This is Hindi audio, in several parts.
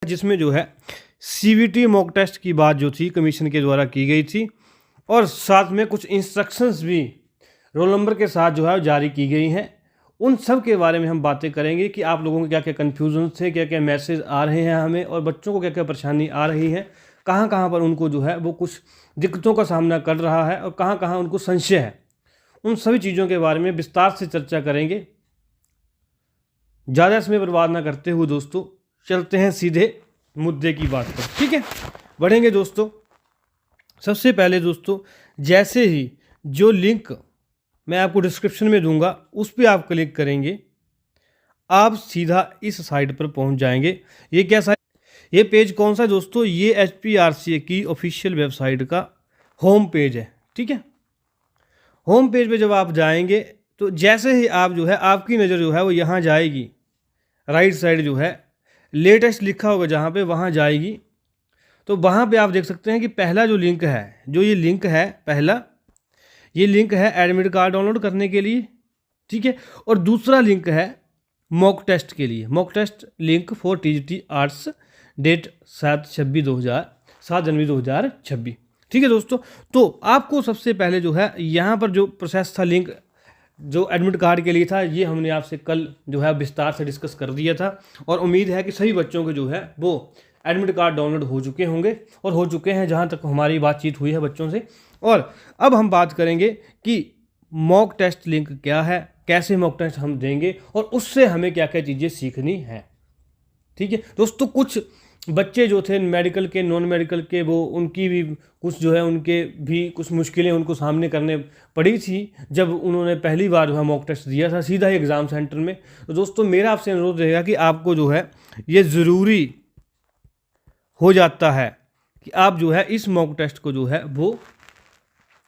जिसमें जो है सीवीटी मॉक टेस्ट की बात जो थी कमीशन के द्वारा की गई थी और साथ में कुछ इंस्ट्रक्शंस भी रोल नंबर के साथ जो है जारी की गई हैं। उन सब के बारे में हम बातें करेंगे कि आप लोगों के क्या क्या कन्फ्यूजन थे, क्या क्या मैसेज आ रहे हैं हमें, और बच्चों को क्या क्या परेशानी आ रही है, कहाँ कहाँ पर उनको जो है वो कुछ दिक्कतों का सामना कर रहा है और कहाँ कहाँ उनको संशय है। उन सभी चीज़ों के बारे में विस्तार से चर्चा करेंगे। ज़्यादा समय बर्बाद ना करते हुए दोस्तों चलते हैं सीधे मुद्दे की बात पर। ठीक है, बढ़ेंगे दोस्तों। सबसे पहले दोस्तों, जैसे ही जो लिंक मैं आपको डिस्क्रिप्शन में दूंगा उस पर आप क्लिक करेंगे, आप सीधा इस साइट पर पहुंच जाएंगे। ये क्या साइट, ये पेज कौन सा है दोस्तों? ये HPRCA की ऑफिशियल वेबसाइट का होम पेज है। ठीक है, होम पेज पे जब आप जाएंगे तो जैसे ही आप जो है आपकी नज़र जो है वो यहाँ जाएगी, राइट साइड जो है लेटेस्ट लिखा होगा जहाँ पे, वहाँ जाएगी। तो वहाँ पे आप देख सकते हैं कि पहला जो लिंक है, जो ये लिंक है पहला, ये लिंक है एडमिट कार्ड डाउनलोड करने के लिए। ठीक है, और दूसरा लिंक है मॉक टेस्ट के लिए, mock test link for TGT arts, date 7 जनवरी 2026। ठीक है दोस्तों, तो आपको सबसे पहले जो है यहाँ पर जो प्रोसेस था, लिंक जो एडमिट कार्ड के लिए था, ये हमने आपसे कल जो है विस्तार से डिस्कस कर दिया था और उम्मीद है कि सभी बच्चों के जो है वो एडमिट कार्ड डाउनलोड हो चुके होंगे और हो चुके हैं जहाँ तक हमारी बातचीत हुई है बच्चों से। और अब हम बात करेंगे कि मॉक टेस्ट लिंक क्या है, कैसे मॉक टेस्ट हम देंगे और उससे हमें क्या क्या चीज़ें सीखनी है। ठीक है दोस्तों, कुछ बच्चे जो थे मेडिकल के, नॉन मेडिकल के, वो उनकी भी कुछ जो है उनके भी कुछ मुश्किलें उनको सामने करने पड़ी थी जब उन्होंने पहली बार जो है मॉक टेस्ट दिया था सीधा ही एग्ज़ाम सेंटर में। तो दोस्तों मेरा आपसे अनुरोध रहेगा कि आपको जो है ये ज़रूरी हो जाता है कि आप जो है इस मॉक टेस्ट को जो है वो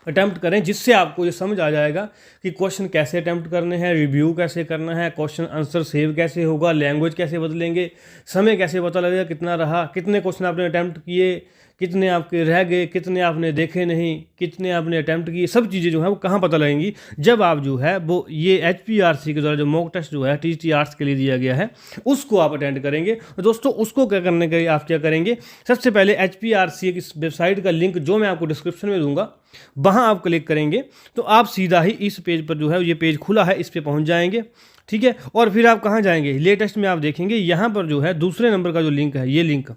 अटैम्प्ट करें, जिससे आपको ये समझ आ जाएगा कि क्वेश्चन कैसे अटैम्प्ट करने हैं, रिव्यू कैसे करना है, क्वेश्चन आंसर सेव कैसे होगा, लैंग्वेज कैसे बदलेंगे, समय कैसे पता लगेगा कितना रहा, कितने क्वेश्चन आपने अटैम्प्ट किए, कितने आपके रह गए, कितने आपने देखे नहीं, कितने आपने अटैम्प्ट किए, सब चीज़ें जो है वो कहाँ पता लगेंगी जब आप जो है वो ये HPRC के द्वारा जो मॉक टेस्ट जो है TGT आर्ट्स के लिए दिया गया है उसको आप अटेंड करेंगे। तो दोस्तों उसको क्या करने के लिए आप क्या करेंगे, सबसे पहले HPRC की वेबसाइट का लिंक जो मैं आपको डिस्क्रिप्शन में दूंगा वहाँ आप क्लिक करेंगे तो आप सीधा ही इस पेज पर जो है, ये पेज खुला है, इस पर पहुँच जाएंगे। ठीक है, और फिर आप कहाँ जाएंगे, लेटेस्ट में आप देखेंगे यहाँ पर जो है दूसरे नंबर का जो लिंक है, ये लिंक,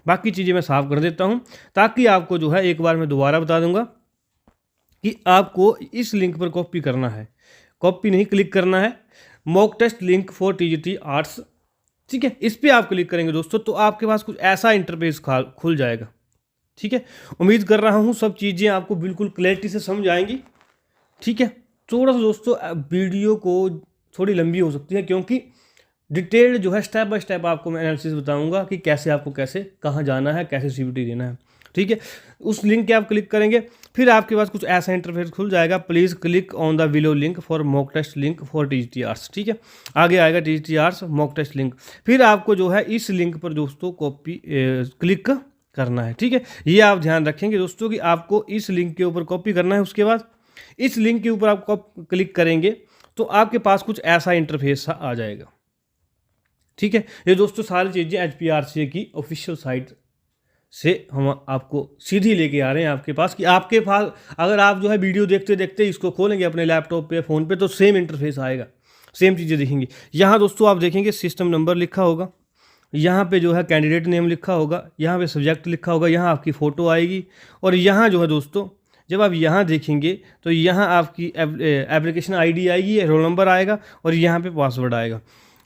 बाकी चीज़ें मैं साफ कर देता हूँ ताकि आपको जो है एक बार मैं दोबारा बता दूंगा कि आपको इस लिंक पर कॉपी करना है, कॉपी नहीं क्लिक करना है, mock test link for TGT arts. ठीक है, इस पर आप क्लिक करेंगे दोस्तों तो आपके पास कुछ ऐसा इंटरफेस खुल जाएगा। ठीक है, उम्मीद कर रहा हूँ सब चीज़ें आपको बिल्कुल क्लैरिटी से समझ आएंगी। ठीक है, थोड़ा सा दोस्तों वीडियो को थोड़ी लंबी हो सकती है क्योंकि डिटेल्ड जो है स्टेप बाय स्टेप आपको मैं एनालिसिस बताऊंगा कि कैसे आपको कैसे कहाँ जाना है, कैसे CVT देना है। ठीक है, उस लिंक के आप क्लिक करेंगे फिर आपके पास कुछ ऐसा इंटरफेस खुल जाएगा, please click on the below link for mock test link for TGT arts. ठीक है, आगे आएगा TGT arts mock test link, फिर आपको जो है इस लिंक पर दोस्तों कॉपी क्लिक करना है। ठीक है, ये आप ध्यान रखेंगे दोस्तों कि आपको इस लिंक के ऊपर कॉपी करना है। उसके बाद इस लिंक के ऊपर आप क्लिक करेंगे तो आपके पास कुछ ऐसा इंटरफेस आ जाएगा। ठीक है, ये दोस्तों सारी चीज़ें HPRCA की ऑफिशियल साइट से हम आपको सीधी लेके आ रहे हैं आपके पास, कि आपके पास अगर आप जो है वीडियो देखते देखते इसको खोलेंगे अपने लैपटॉप पे, फ़ोन पे, तो सेम इंटरफेस आएगा, सेम चीज़ें दिखेंगी। यहाँ दोस्तों आप देखेंगे सिस्टम नंबर लिखा होगा, यहाँ पे जो है कैंडिडेट नेम लिखा होगा, यहाँ पे सब्जेक्ट लिखा होगा, यहाँ आपकी फ़ोटो आएगी और यहाँ जो है दोस्तों जब आप यहाँ देखेंगे तो यहाँ आपकी एप्लीकेशन ID आएगी, रोल नंबर आएगा और यहाँ पे पासवर्ड आएगा।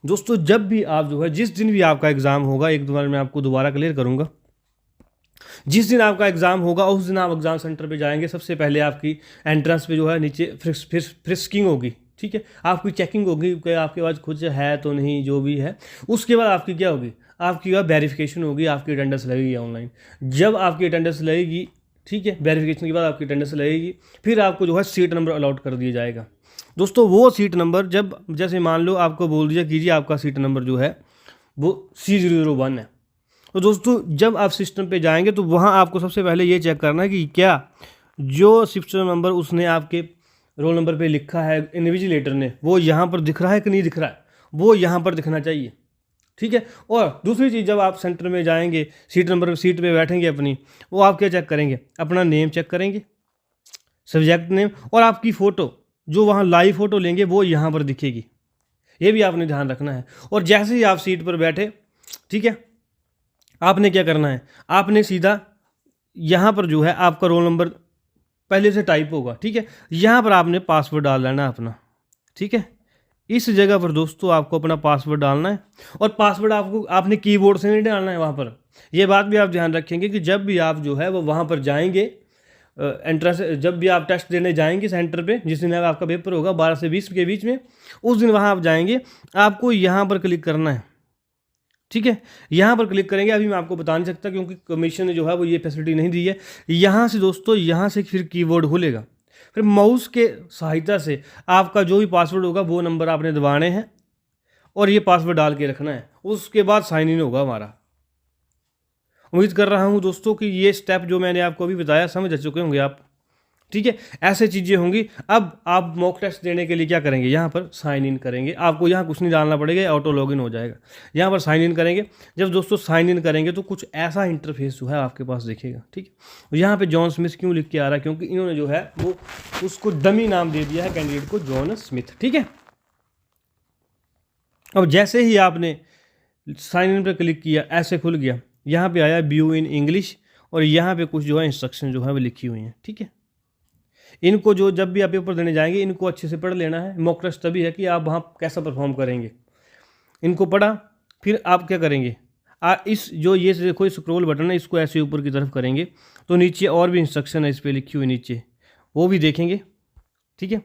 दोस्तों जब भी आप जो है, जिस दिन भी आपका एग्ज़ाम होगा, एक दो बार मैं आपको दोबारा क्लियर करूँगा, जिस दिन आपका एग्ज़ाम होगा उस दिन आप एग्ज़ाम सेंटर पे जाएंगे, सबसे पहले आपकी एंट्रेंस पे जो है नीचे फ्रिस्किंग होगी। ठीक है, आपकी चेकिंग होगी कि आपके पास कुछ है तो नहीं, जो भी है। उसके बाद आपकी क्या होगी, आपकी वेरिफिकेशन होगी, आपकी अटेंडेंस लगेगी ऑनलाइन। जब आपकी अटेंडेंस लगेगी, ठीक है, वेरिफिकेशन के बाद आपकी अटेंडेंस लगेगी, फिर आपको जो है सीट नंबर अलॉट कर दिया जाएगा। दोस्तों वो सीट नंबर जब, जैसे मान लो आपको बोल दिया कीजिए आपका सीट नंबर जो है वो C001 है, तो दोस्तों जब आप सिस्टम पे जाएंगे तो वहाँ आपको सबसे पहले ये चेक करना है कि क्या जो सिस्टम नंबर उसने आपके रोल नंबर पे लिखा है इन्विजिलेटर ने, वो यहाँ पर दिख रहा है कि नहीं दिख रहा है, वो यहाँ पर दिखना चाहिए। ठीक है। और दूसरी चीज़, जब आप सेंटर में जाएंगे, सीट पे बैठेंगे अपनी, वो आप क्या चेक करेंगे, अपना नेम चेक करेंगे, सब्जेक्ट नेम, और आपकी फ़ोटो जो वहाँ लाइव फ़ोटो लेंगे वो यहाँ पर दिखेगी। ये भी आपने ध्यान रखना है। और जैसे ही आप सीट पर बैठे, ठीक है, आपने क्या करना है, आपने सीधा यहाँ पर जो है आपका रोल नंबर पहले से टाइप होगा, ठीक है, यहाँ पर आपने पासवर्ड डाल लेना है अपना, ठीक है। इस जगह पर दोस्तों आपको अपना पासवर्ड डालना है, और पासवर्ड आपने कीबोर्ड से नहीं डालना है वहाँ पर। ये बात भी आप ध्यान रखेंगे कि जब भी आप जो है वो वहाँ पर जाएंगे, एंट्रेंस, जब भी आप टेस्ट देने जाएंगे सेंटर पे, जिस दिन आपका पेपर होगा 12 से 20 के बीच में, उस दिन वहाँ आप जाएंगे, आपको यहाँ पर क्लिक करना है, ठीक है। यहाँ पर क्लिक करेंगे, अभी मैं आपको बता नहीं सकता क्योंकि कमीशन ने जो है वो ये फैसिलिटी नहीं दी है। यहाँ से दोस्तों, यहाँ से फिर कीबोर्ड खुलेगा, फिर माउस के सहायता से आपका जो भी पासवर्ड होगा वो नंबर आपने दबाने हैं और ये पासवर्ड डाल के रखना है। उसके बाद साइन इन होगा हमारा। उम्मीद कर रहा हूँ दोस्तों कि ये स्टेप जो मैंने आपको अभी बताया समझ चुके होंगे आप, ठीक है। ऐसे चीज़ें होंगी। अब आप मॉक टेस्ट देने के लिए क्या करेंगे, यहाँ पर साइन इन करेंगे। आपको यहाँ कुछ नहीं डालना पड़ेगा, ऑटो लॉगिन हो जाएगा। यहाँ पर साइन इन करेंगे। जब दोस्तों साइन इन करेंगे तो कुछ ऐसा इंटरफेस जो है आपके पास दिखेगा, ठीक है। यहाँ पे जॉन स्मिथ क्यों लिख के आ रहा है, क्योंकि इन्होंने जो है वो उसको डमी नाम दे दिया है कैंडिडेट को, जॉन स्मिथ, ठीक है। अब जैसे ही आपने साइन इन पर क्लिक किया, ऐसे खुल गया, यहाँ पे आया व्यू इन इंग्लिश, और यहाँ पे कुछ जो है इंस्ट्रक्शन जो है वो लिखी हुई हैं, ठीक है। इनको जो जब भी आप पेपर देने जाएंगे इनको अच्छे से पढ़ लेना है। मॉक टेस्ट तभी है कि आप वहाँ कैसा परफॉर्म करेंगे। इनको पढ़ा, फिर आप क्या करेंगे, इस जो ये देखो स्क्रॉल बटन है, इसको ऐसे ऊपर की तरफ करेंगे तो नीचे और भी इंस्ट्रक्शन है इस पर लिखी हुई नीचे, वो भी देखेंगे, ठीक है।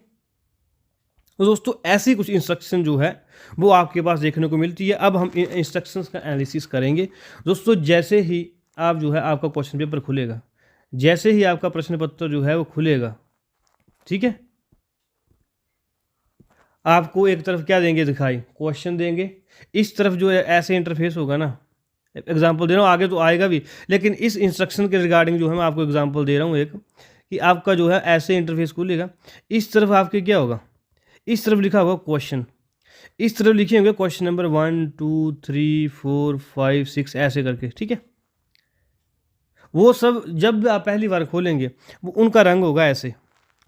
तो दोस्तों ऐसी कुछ इंस्ट्रक्शन जो है वो आपके पास देखने को मिलती है। अब हम इन इंस्ट्रक्शंस का एनालिसिस करेंगे दोस्तों। जैसे ही आप जो है आपका क्वेश्चन पेपर खुलेगा, जैसे ही आपका प्रश्न पत्र जो है वो खुलेगा, ठीक है, आपको एक तरफ क्या देंगे दिखाई, क्वेश्चन देंगे। इस तरफ जो है ऐसे इंटरफेस होगा ना, एग्जांपल दे रहा हूँ, आगे तो आएगा भी, लेकिन इस इंस्ट्रक्शन के रिगार्डिंग जो है मैं आपको एग्जांपल दे रहा हूँ एक, कि आपका जो है ऐसे इंटरफेस खुलेगा। इस तरफ आपके क्या होगा, इस तरफ लिखा होगा क्वेश्चन, इस तरफ लिखे होंगे क्वेश्चन नंबर 1 2 3 4 5 6 ऐसे करके, ठीक है। वो सब जब आप पहली बार खोलेंगे वो उनका रंग होगा ऐसे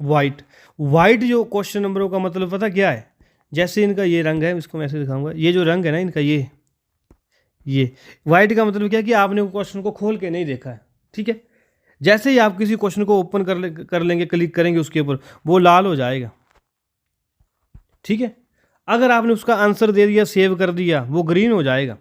वाइट जो क्वेश्चन नंबरों का मतलब पता क्या है, जैसे इनका ये रंग है, इसको मैं ऐसे दिखाऊंगा, ये जो रंग है ना इनका, ये वाइट का मतलब क्या है कि आपने वो क्वेश्चन को खोल के नहीं देखा है, ठीक है। जैसे ही आप किसी क्वेश्चन को ओपन कर लेंगे, क्लिक करेंगे उसके ऊपर, वो लाल हो जाएगा, ठीक है। अगर आपने उसका आंसर दे दिया, सेव कर दिया, वो ग्रीन हो जाएगा,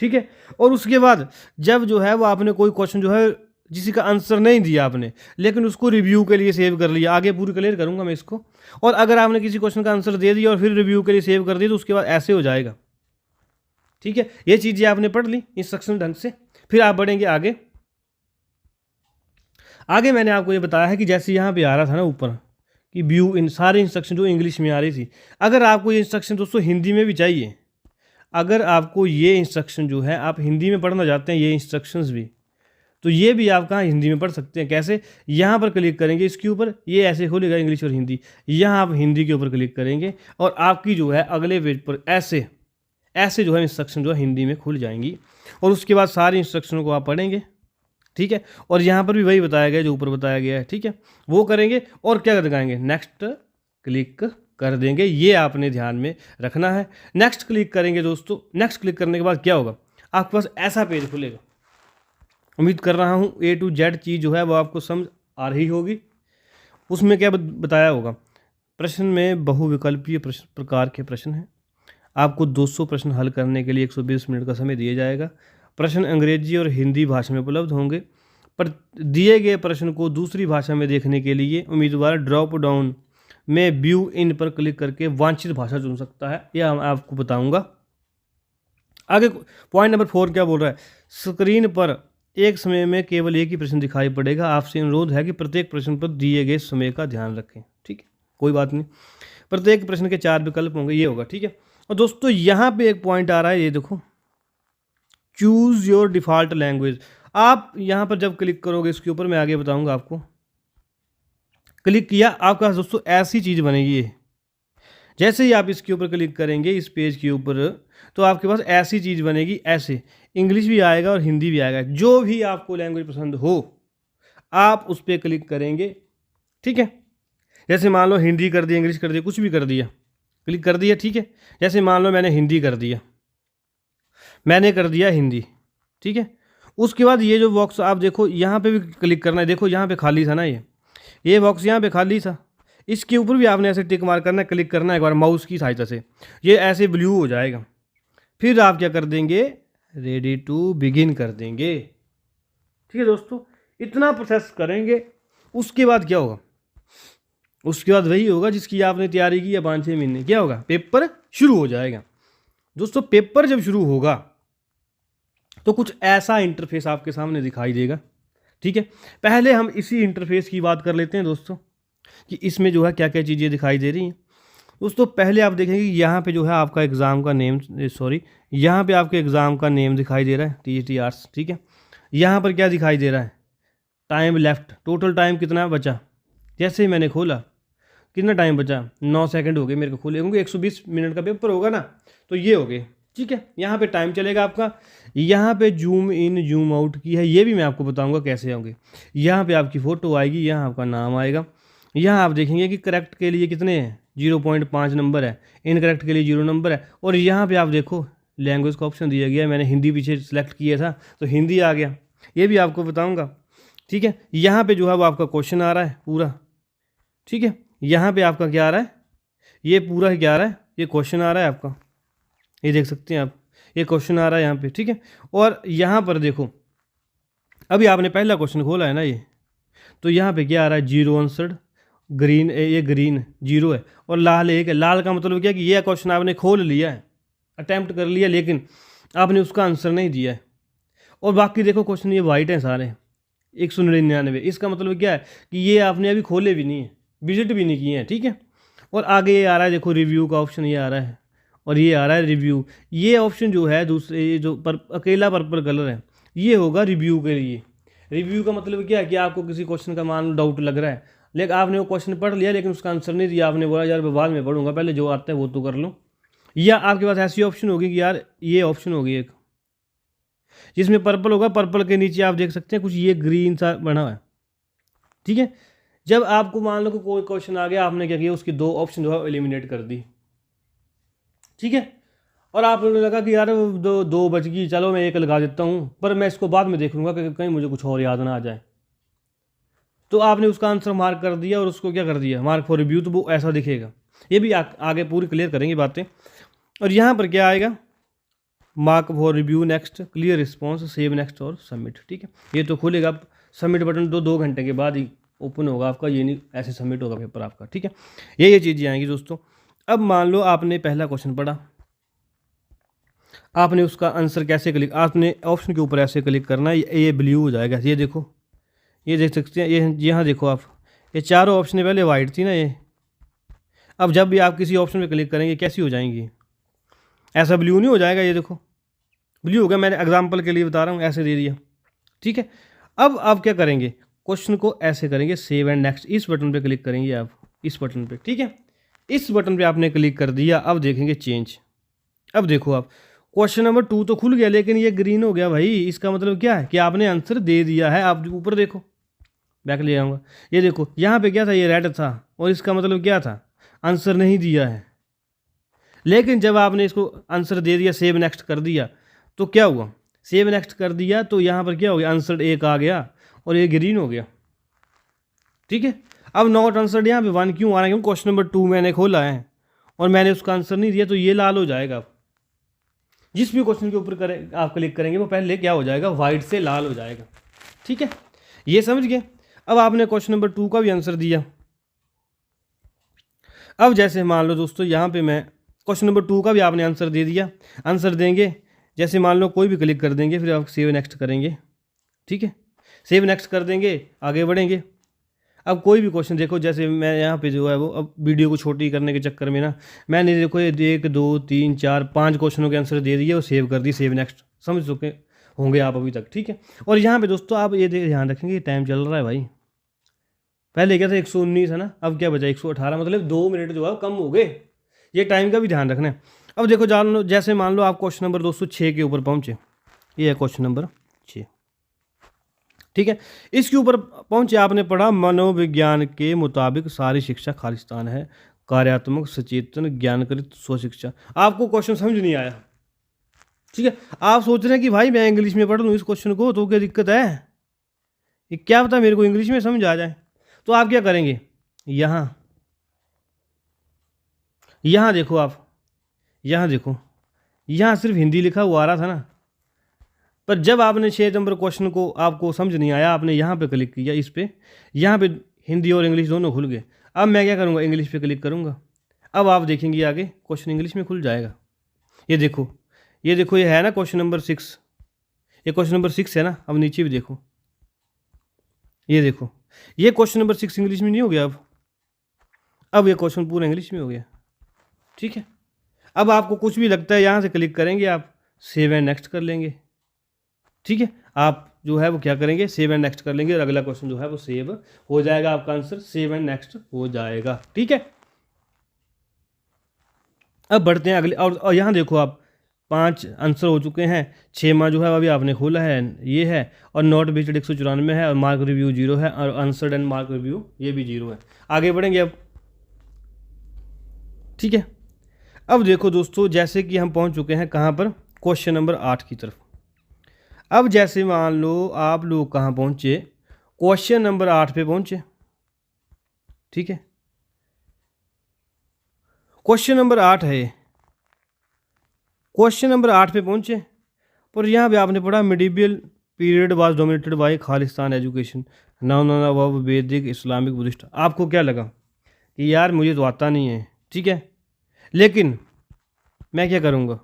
ठीक है। और उसके बाद जब जो है वो आपने कोई क्वेश्चन जो है जिसी का आंसर नहीं दिया आपने, लेकिन उसको रिव्यू के लिए सेव कर लिया, आगे पूरी क्लियर करूंगा मैं इसको, और अगर आपने किसी क्वेश्चन का आंसर दे दिया और फिर रिव्यू के लिए सेव कर दिया तो उसके बाद ऐसे हो जाएगा, ठीक है। ये चीज़ें आपने पढ़ ली इंस्ट्रक्शन ढंग से। फिर आप बढ़ेंगे आगे। आगे मैंने आपको ये बताया है कि जैसे यहाँ पे आ रहा था ना ऊपर कि व्यू इन, सारे इंस्ट्रक्शन जो इंग्लिश में आ रही थी, अगर आपको ये इंस्ट्रक्शन दोस्तों हिंदी में भी चाहिए, अगर आपको ये इंस्ट्रक्शन जो है आप हिंदी में पढ़ना चाहते हैं, ये इंस्ट्रक्शंस भी, तो ये भी आप कहाँ हिंदी में पढ़ सकते हैं। कैसे, यहाँ पर क्लिक करेंगे इसके ऊपर, ये ऐसे खुलेगा इंग्लिश और हिंदी, यहाँ आप हिंदी के ऊपर क्लिक करेंगे और आपकी जो है अगले पेज पर ऐसे जो है इंस्ट्रक्शन जो है हिंदी में खुल जाएंगी, और उसके बाद सारे इंस्ट्रक्शनों को आप पढ़ेंगे, ठीक है। और यहाँ पर भी वही बताया गया जो ऊपर बताया गया है, ठीक है, वो करेंगे और क्या दिखाएंगे, नेक्स्ट क्लिक कर देंगे। ये आपने ध्यान में रखना है। नेक्स्ट क्लिक करेंगे दोस्तों। नेक्स्ट क्लिक करने के बाद क्या होगा, आपके पास ऐसा पेज खुलेगा। उम्मीद कर रहा हूँ A to Z चीज़ जो है वो आपको समझ आ रही होगी। उसमें क्या बताया होगा, प्रश्न में बहुविकल्पीय प्रकार के प्रश्न हैं। आपको 200 प्रश्न हल करने के लिए 120 मिनट का समय दिया जाएगा। प्रश्न अंग्रेजी और हिंदी भाषा में उपलब्ध होंगे। पर दिए गए प्रश्न को दूसरी भाषा में देखने के लिए उम्मीदवार ड्रॉप डाउन में व्यू इन पर क्लिक करके वांछित भाषा चुन सकता है। यह मैं आपको बताऊंगा आगे। पॉइंट नंबर 4 क्या बोल रहा है, स्क्रीन पर एक समय में केवल एक ही प्रश्न दिखाई पड़ेगा। आपसे अनुरोध है कि प्रत्येक प्रश्न पर दिए गए समय का ध्यान रखें, ठीक है, कोई बात नहीं। प्रत्येक प्रश्न के 4 विकल्प होंगे, ये होगा, ठीक है। और दोस्तों यहाँ पे एक पॉइंट आ रहा है, ये देखो, चूज योर डिफॉल्ट लैंग्वेज। आप यहाँ पर जब क्लिक करोगे इसके ऊपर, मैं आगे बताऊंगा आपको, क्लिक किया, आपके पास दोस्तों ऐसी चीज़ बनेगी जैसे ही आप इसके ऊपर क्लिक करेंगे इस पेज के ऊपर, तो आपके पास ऐसी चीज़ बनेगी, ऐसे इंग्लिश भी आएगा और हिंदी भी आएगा। जो भी आपको लैंग्वेज पसंद हो आप उस पर क्लिक करेंगे, ठीक है। जैसे मान लो हिंदी कर दिया, इंग्लिश कर दिया, कुछ भी कर दिया, क्लिक कर दिया, ठीक है। जैसे मान लो मैंने हिंदी कर दिया, मैंने कर दिया हिंदी, ठीक है। उसके बाद ये जो बॉक्स आप देखो यहाँ पे भी क्लिक करना है, देखो यहाँ पे खाली था ना, ये बॉक्स यहाँ पे खाली था, इसके ऊपर भी आपने ऐसे टिक मार करना है, क्लिक करना है एक बार माउस की सहायता से, ये ऐसे ब्लू हो जाएगा। फिर आप क्या कर देंगे, रेडी टू बिगिन कर देंगे, ठीक है दोस्तों। इतना प्रोसेस करेंगे, उसके बाद क्या होगा, उसके बाद वही होगा जिसकी आपने तैयारी की है 5-6 महीने, क्या होगा, पेपर शुरू हो जाएगा। दोस्तों पेपर जब शुरू होगा तो कुछ ऐसा इंटरफेस आपके सामने दिखाई देगा, ठीक है। पहले हम इसी इंटरफेस की बात कर लेते हैं दोस्तों, कि इसमें जो है क्या क्या चीज़ें दिखाई दे रही हैं। दोस्तों पहले आप देखेंगे कि यहाँ पे जो है आपका एग्ज़ाम का नेम, सॉरी यहाँ पे आपके एग्ज़ाम का नेम दिखाई दे रहा है, TET आर्ट्स, ठीक है। यहाँ पर क्या दिखाई दे रहा है, टाइम लेफ्ट, टोटल टाइम कितना बचा। जैसे ही मैंने खोला, कितना टाइम बचा, 9 सेकंड हो गए मेरे को खोले, क्योंकि 120 मिनट का पेपर होगा ना, तो ये हो गए, ठीक है। यहाँ पे टाइम चलेगा आपका, यहाँ पे जूम इन जूम आउट की है, ये भी मैं आपको बताऊंगा कैसे होंगे। यहाँ पे आपकी फ़ोटो आएगी, यहाँ आपका नाम आएगा, यहाँ आप देखेंगे कि करेक्ट के लिए कितने हैं, 0.5 नंबर है, इनकरेक्ट के लिए 0 नंबर है। और यहाँ पे आप देखो लैंग्वेज का ऑप्शन दिया गया है, मैंने हिंदी पीछे सेलेक्ट किया था तो हिंदी आ गया, ये भी आपको बताऊँगा, ठीक है। यहाँ पर जो है वो आपका क्वेश्चन आ रहा है पूरा, ठीक है। यहाँ पे आपका क्या आ रहा है, ये पूरा क्या आ रहा है, ये क्वेश्चन आ रहा है आपका, ये देख सकते हैं आप, ये क्वेश्चन आ रहा है यहाँ पे, ठीक है। और यहाँ पर देखो अभी आपने पहला क्वेश्चन खोला है ना, ये तो यहाँ पे क्या आ रहा है, 0 आंसर्ड, ग्रीन, ये ग्रीन 0 है और लाल 1 है। लाल का मतलब क्या कि ये क्वेश्चन आपने खोल लिया है, अटैम्प्ट कर लिया, लेकिन आपने उसका आंसर नहीं दिया है। और बाकी देखो क्वेश्चन ये वाइट हैं सारे, 199, इसका मतलब क्या है कि ये आपने अभी खोले भी नहीं है, विजिट भी नहीं किए हैं, ठीक है। और आगे ये आ रहा है देखो रिव्यू का ऑप्शन, ये आ रहा है और ये आ रहा है रिव्यू। ये ऑप्शन जो है दूसरे, ये जो अकेला पर्पल कलर है, ये होगा रिव्यू के लिए। रिव्यू का मतलब क्या है कि आपको किसी क्वेश्चन का मान लो डाउट लग रहा है, लेकिन आपने वो क्वेश्चन पढ़ लिया लेकिन उसका आंसर नहीं दिया, आपने बोला यार मैं बाद में पढ़ूंगा, पहले जो आता है वो तो कर लो। या आपके पास ऐसी ऑप्शन होगी कि यार ये ऑप्शन होगी एक जिसमें पर्पल होगा, पर्पल के नीचे आप देख सकते हैं कुछ ये ग्रीन सा बना हुआ है, ठीक है। जब आपको मान लो कि कोई क्वेश्चन आ गया, आपने क्या किया, उसकी 2 ऑप्शन जो है एलिमिनेट कर दी, ठीक है। और आप लोगों ने लगा कि यार 2 बच गई, चलो मैं 1 लगा देता हूँ, पर मैं इसको बाद में देख लूँगा कि कहीं मुझे कुछ और याद ना आ जाए, तो आपने उसका आंसर मार्क कर दिया और उसको क्या कर दिया, मार्क फॉर रिव्यू, तो वो ऐसा दिखेगा। ये भी आगे पूरी क्लियर करेंगे बातें। और यहाँ पर क्या आएगा, mark for review, next, clear response, save next और सबमिट, ठीक है। ये तो खुलेगा, सबमिट बटन तो 2 घंटे के बाद ही ओपन होगा आपका, ये नहीं ऐसे सबमिट होगा पेपर आपका, ठीक है। ये चीज़ें आएंगी दोस्तों। अब मान लो आपने पहला क्वेश्चन पढ़ा, आपने उसका आंसर कैसे क्लिक, आपने ऑप्शन के ऊपर ऐसे क्लिक करना है, ये ब्लू हो जाएगा, ये देखो, ये देख सकते हैं, ये यहाँ देखो आप, ये चारों ऑप्शन पहले वाइट थी ना ये, अब जब भी आप किसी ऑप्शन पे क्लिक करेंगे कैसी हो जाएंगी, ऐसा ब्लू नहीं हो जाएगा, ये देखो ब्लू हो गया, मैंने एग्जाम्पल के लिए बता रहा हूँ, ऐसे दे दिया, ठीक है। अब आप क्या करेंगे, क्वेश्चन को ऐसे करेंगे, सेव एंड नेक्स्ट, इस बटन पे क्लिक करेंगे आप, इस बटन पे, ठीक है। इस बटन पे आपने क्लिक कर दिया, अब देखेंगे चेंज। अब देखो आप, क्वेश्चन नंबर 2 तो खुल गया लेकिन ये ग्रीन हो गया भाई, इसका मतलब क्या है कि आपने आंसर दे दिया है। आप ऊपर देखो, बैक ले आऊँगा, ये देखो यहाँ पे क्या था, ये रेड था और इसका मतलब क्या था, आंसर नहीं दिया है। लेकिन जब आपने इसको आंसर दे दिया, सेव नेक्स्ट कर दिया, तो क्या हुआ, सेव नेक्स्ट कर दिया तो यहाँ पर क्या हो गया, आंसर 1 आ गया और ये ग्रीन हो गया, ठीक है। अब नॉट आंसर्ड यहाँ पे 1 क्यों आ रहा है, क्योंकि क्वेश्चन नंबर 2 मैंने खोला है और मैंने उसका आंसर नहीं दिया, तो ये लाल हो जाएगा। जिस भी क्वेश्चन के ऊपर करें आप क्लिक करेंगे वो पहले क्या हो जाएगा, वाइट से लाल हो जाएगा, ठीक है। ये समझ गए। अब आपने क्वेश्चन नंबर 2 का भी आंसर दिया। अब जैसे मान लो दोस्तों यहाँ पे मैं क्वेश्चन नंबर 2 का भी आपने आंसर दे दिया, आंसर देंगे, जैसे मान लो कोई भी क्लिक कर देंगे, फिर आप सेव नेक्स्ट करेंगे, ठीक है। सेव नेक्स्ट कर देंगे, आगे बढ़ेंगे। अब कोई भी क्वेश्चन देखो, जैसे मैं यहाँ पे जो है वो, अब वीडियो को छोटी करने के चक्कर में ना मैंने देखो ये 1 2 3 4 5 क्वेश्चनों के आंसर दे दिए और सेव कर दी, सेव नेक्स्ट, समझ चुके होंगे आप अभी तक, ठीक है। और यहाँ पे दोस्तों आप ये ध्यान रखेंगे, टाइम चल रहा है भाई, पहले क्या था 119 है ना, अब क्या बचा 118, मतलब 2 मिनट जो है कम हो गए। ये टाइम का भी ध्यान रखना है। अब देखो जान लो, जैसे मान लो आप क्वेश्चन नंबर दोस्तों 6 के ऊपर पहुँचे, ये है क्वेश्चन नंबर 6, ठीक है। इसके ऊपर पहुंचे, आपने पढ़ा मनोविज्ञान के मुताबिक सारी शिक्षा खालिस्तान है, कार्यात्मक सचेतन ज्ञानकृत स्वशिक्षा। आपको क्वेश्चन समझ नहीं आया, ठीक है। आप सोच रहे हैं कि भाई मैं इंग्लिश में पढ़ लूँ इस क्वेश्चन को, तो क्या दिक्कत है, ये क्या पता मेरे को इंग्लिश में समझ आ जाए। तो आप क्या करेंगे, यहाँ देखो, आप यहाँ देखो, यहाँ सिर्फ हिंदी लिखा हुआ आ रहा था ना, पर जब आपने 6 नंबर क्वेश्चन को आपको समझ नहीं आया, आपने यहाँ पे क्लिक किया, इस पे, यहाँ पे हिंदी और इंग्लिश दोनों खुल गए। अब मैं क्या करूँगा, इंग्लिश पे क्लिक करूँगा। अब आप देखेंगे आगे क्वेश्चन इंग्लिश में खुल जाएगा। ये देखो, ये देखो, ये है ना क्वेश्चन नंबर 6, ये क्वेश्चन नंबर 6 है ना। अब नीचे भी देखो, ये देखो, ये क्वेश्चन नंबर 6 इंग्लिश में नहीं हो गया। अब ये क्वेश्चन पूरा इंग्लिश में हो गया, ठीक है। अब आपको कुछ भी लगता है, यहाँ से क्लिक करेंगे आप, सेव एंड नेक्स्ट कर लेंगे, ठीक है। आप जो है वो क्या करेंगे, सेव एंड नेक्स्ट कर लेंगे, और अगला क्वेश्चन जो है वो सेव हो जाएगा, आपका आंसर सेव एंड नेक्स्ट हो जाएगा, ठीक है। अब बढ़ते हैं अगले, और यहाँ देखो आप 5 आंसर हो चुके हैं, 6वां जो है अभी आपने खोला है, ये है, और नॉट विजिटेड 194 है, और मार्क रिव्यू 0 है, और आंसर्ड एंड मार्क रिव्यू ये भी 0 है। आगे बढ़ेंगे अब, ठीक है। अब देखो दोस्तों, जैसे कि हम पहुँच चुके हैं कहाँ पर, क्वेश्चन नंबर 8 की तरफ। अब जैसे मान लो आप लोग कहाँ पहुँचे, क्वेश्चन नंबर 8 पे पहुँचे, ठीक है। क्वेश्चन नंबर 8 है, क्वेश्चन नंबर 8 पे पहुँचे, पर यहाँ पे आपने पढ़ा medieval period was dominated by Khalistan education, now above वैदिक इस्लामिक बुद्धिस्ट। आपको क्या लगा कि यार मुझे तो आता नहीं है, ठीक है, लेकिन मैं क्या करूँगा,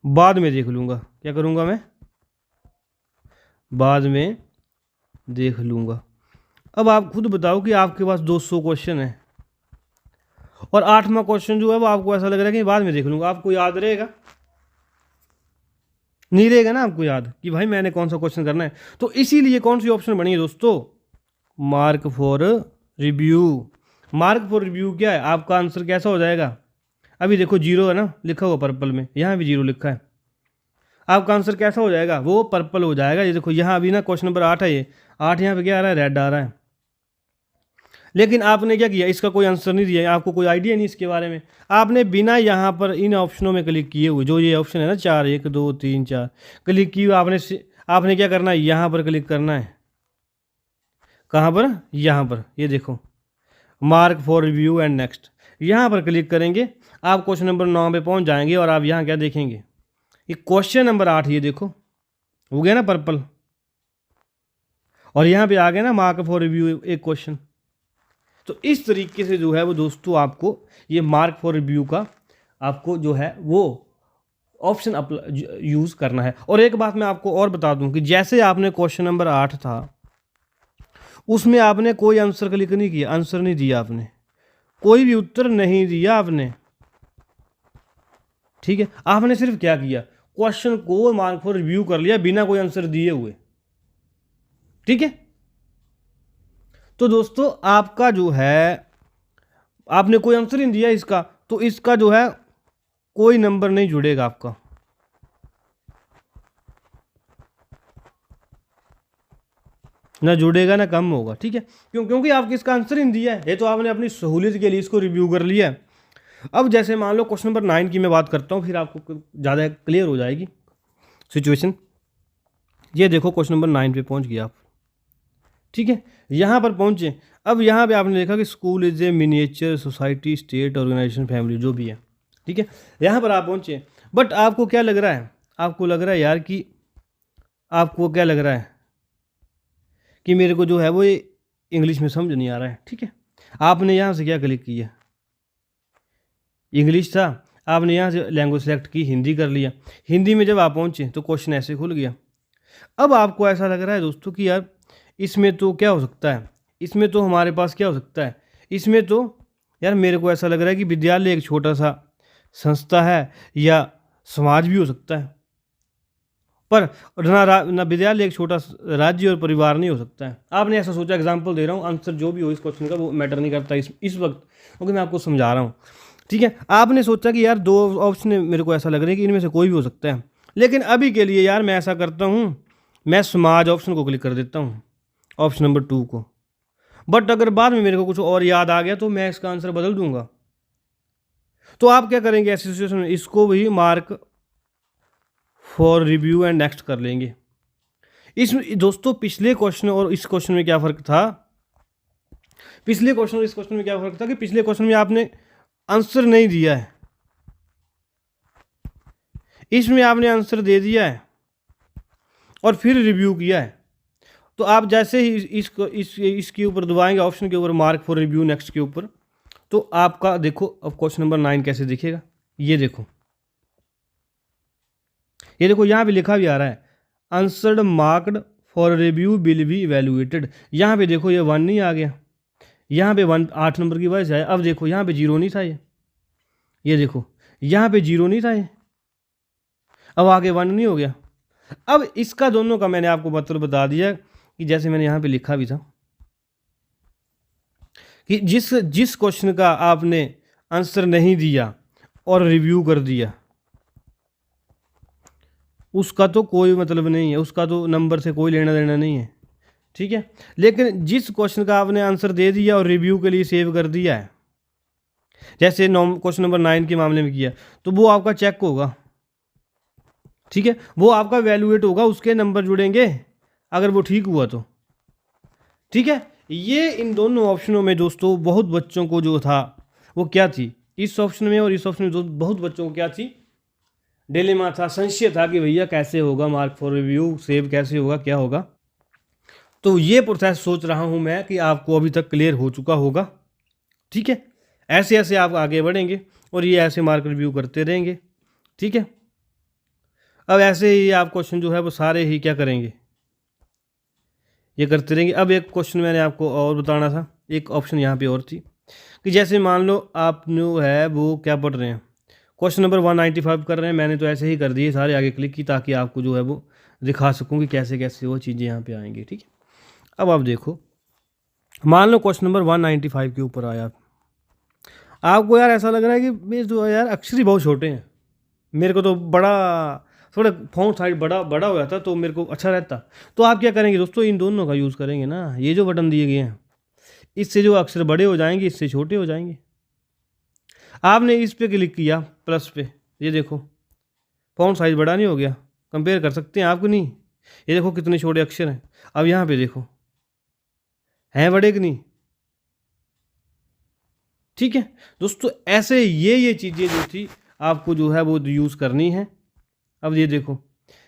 बाद में देख लूँगा। क्या करूँगा मैं, बाद में देख लूँगा। अब आप खुद बताओ कि आपके पास 200 क्वेश्चन है, और 8वां क्वेश्चन जो है वो आपको ऐसा लग रहा है कि बाद में देख लूँगा। आपको याद रहेगा, नहीं रहेगा ना आपको याद कि भाई मैंने कौन सा क्वेश्चन करना है। तो इसीलिए कौन सी ऑप्शन बनी है दोस्तों, mark for review. Mark for review क्या है, आपका आंसर कैसा हो जाएगा, अभी देखो 0 है ना लिखा हुआ पर्पल में, यहाँ भी 0 लिखा है, आपका आंसर कैसा हो जाएगा, वो पर्पल हो जाएगा। ये देखो यहाँ अभी ना क्वेश्चन नंबर 8 है, ये 8 यहाँ पे क्या आ रहा है, रेड आ रहा है। लेकिन आपने क्या किया, इसका कोई आंसर नहीं दिया, आपको कोई आइडिया नहीं इसके बारे में। आपने बिना यहाँ पर इन ऑप्शनों में क्लिक किए हुए, जो ये ऑप्शन है ना 4 1 2 3 4 क्लिक किए हुए, आपने क्या करना है, यहाँ पर क्लिक करना है। कहाँ पर, यहाँ पर, ये देखो mark for review and next, यहाँ पर क्लिक करेंगे, आप क्वेश्चन नंबर 9 पे पहुँच जाएंगे। और आप यहाँ क्या देखेंगे, ये क्वेश्चन नंबर 8, ये देखो हो गया ना पर्पल, और यहाँ पे आ गया ना मार्क फॉर रिव्यू एक क्वेश्चन। तो इस तरीके से जो है वो दोस्तों आपको ये मार्क फॉर रिव्यू का आपको जो है वो ऑप्शन यूज़ करना है। और एक बात मैं आपको और बता दूं कि जैसे आपने क्वेश्चन नंबर 8 था, उसमें आपने कोई आंसर क्लिक नहीं किया, आंसर नहीं दिया आपने, कोई भी उत्तर नहीं दिया आपने, ठीक है। आपने सिर्फ क्या किया, क्वेश्चन को मार्क फॉर रिव्यू कर लिया बिना कोई आंसर दिए हुए, ठीक है। तो दोस्तों आपका जो है, आपने कोई आंसर नहीं दिया इसका, तो इसका जो है कोई नंबर नहीं जुड़ेगा आपका, ना जुड़ेगा ना कम होगा, ठीक है। क्योंकि आपने इसका आंसर ही नहीं दिया है, ये तो आपने अपनी सहूलियत के लिए इसको रिव्यू कर लिया है। अब जैसे मान लो क्वेश्चन नंबर 9 की मैं बात करता हूँ, फिर आपको ज़्यादा क्लियर हो जाएगी सिचुएशन। ये देखो क्वेश्चन नंबर 9 पे पहुँच गया आप, ठीक है, यहाँ पर पहुँचे। अब यहाँ पे आपने देखा कि school is a miniature society state organisation family, जो भी है, ठीक है। यहाँ पर आप पहुँचे, बट आपको क्या लग रहा है, आपको लग रहा है यार कि, आपको क्या लग रहा है कि मेरे को जो है वो ये इंग्लिश में समझ नहीं आ रहा है, ठीक है। आपने यहाँ से क्या क्लिक किया, इंग्लिश था, आपने यहाँ से लैंग्वेज सेलेक्ट की, हिंदी कर लिया। हिंदी में जब आप पहुँचे तो क्वेश्चन ऐसे खुल गया। अब आपको ऐसा लग रहा है दोस्तों कि यार इसमें तो क्या हो सकता है, इसमें तो हमारे पास क्या हो सकता है, इसमें तो यार मेरे को ऐसा लग रहा है कि विद्यालय एक छोटा सा संस्था है या समाज भी हो सकता है। पर ना विद्यालय एक छोटा राज्य और परिवार नहीं हो सकता है। आपने ऐसा सोचा, एग्जाम्पल दे रहा हूँ, आंसर जो भी हो इस क्वेश्चन का वो मैटर नहीं करता इस वक्त, क्योंकि मैं आपको समझा रहा हूँ। ठीक है, आपने सोचा कि यार 2 ऑप्शन मेरे को ऐसा लग रहा है कि इनमें से कोई भी हो सकता है, लेकिन अभी के लिए यार मैं ऐसा करता हूँ, मैं समाज ऑप्शन को क्लिक कर देता हूँ, ऑप्शन नंबर 2 को। बट अगर बाद में मेरे को कुछ और याद आ गया तो मैं इसका आंसर बदल दूंगा। तो आप क्या करेंगे ऐसी सिचुएशन में, इसको भी mark for review and next कर लेंगे। इसमें दोस्तों पिछले क्वेश्चन और इस क्वेश्चन में क्या फ़र्क था, पिछले क्वेश्चन और इस क्वेश्चन में क्या फ़र्क था कि पिछले क्वेश्चन में आपने आंसर नहीं दिया है, इसमें आपने आंसर दे दिया है और फिर रिव्यू किया है। तो आप जैसे ही इसके ऊपर दबाएंगे, ऑप्शन के ऊपर मार्क फॉर रिव्यू नेक्स्ट के ऊपर, तो आपका देखो अब क्वेश्चन नंबर 9 कैसे दिखेगा। ये देखो यहाँ पे लिखा भी आ रहा है answered marked for review will be evaluated. यहाँ पे देखो ये 1 नहीं आ गया, यहाँ पे 1 8 नंबर की वजह से आया। अब देखो यहाँ पे 0 नहीं था, ये देखो यहाँ पे 0 नहीं था, ये अब आगे 1 नहीं हो गया। अब इसका दोनों का मैंने आपको मतलब बता दिया कि जैसे मैंने यहाँ पे लिखा भी था कि जिस क्वेश्चन का आपने आंसर नहीं दिया और रिव्यू कर दिया उसका तो कोई मतलब नहीं है, उसका तो नंबर से कोई लेना देना नहीं है। ठीक है, लेकिन जिस क्वेश्चन का आपने आंसर दे दिया और रिव्यू के लिए सेव कर दिया है, जैसे क्वेश्चन नंबर 9 के मामले में किया, तो वो आपका चेक होगा। ठीक है, वो आपका वैल्यूएट होगा, उसके नंबर जुड़ेंगे अगर वो ठीक हुआ तो। ठीक है, ये इन दोनों ऑप्शनों में दोस्तों बहुत बच्चों को जो था वो क्या थी, इस ऑप्शन में और इस ऑप्शन में बहुत बच्चों को क्या थी, डिलेमा था, संशय था कि भैया कैसे होगा मार्क फॉर रिव्यू सेव, कैसे होगा, क्या होगा। तो ये प्रोसेस सोच रहा हूँ मैं कि आपको अभी तक क्लियर हो चुका होगा। ठीक है, ऐसे ऐसे आप आगे बढ़ेंगे और ये ऐसे मार्क रिव्यू करते रहेंगे। ठीक है, अब ऐसे ही आप क्वेश्चन जो है वो सारे ही क्या करेंगे, ये करते रहेंगे। अब एक क्वेश्चन मैंने आपको और बताना था, एक ऑप्शन यहाँ पे और थी कि जैसे मान लो आप जो है वो क्या पढ़ रहे हैं, क्वेश्चन नंबर 195 कर रहे हैं, मैंने तो ऐसे ही कर दिए सारे, आगे क्लिक की ताकि आपको जो है वो दिखा सकूँ कि कैसे कैसे वो चीज़ें यहाँ पे आएंगी। ठीक है, अब आप देखो, मान लो क्वेश्चन नंबर 195 के ऊपर आया, आपको यार ऐसा लग रहा है कि मेरे जो यार अक्षर ही बहुत छोटे हैं, मेरे को तो बड़ा थोड़ा फॉन्ट साइज बड़ा हो जाता तो मेरे को अच्छा रहता। तो आप क्या करेंगे दोस्तों, इन दोनों का यूज़ करेंगे ना, ये जो बटन दिए गए हैं इससे जो अक्षर बड़े हो जाएंगे, इससे छोटे हो जाएंगे। आपने इस पे क्लिक किया प्लस पे, ये देखो फॉन्ट साइज बड़ा नहीं हो गया, कंपेयर कर सकते हैं आपको नहीं, ये देखो कितने छोटे अक्षर हैं। अब यहाँ पे देखो हैं बड़े कि नहीं। ठीक है दोस्तों, ऐसे ये चीज़ें जो थी आपको जो है वो यूज़ करनी है। अब ये देखो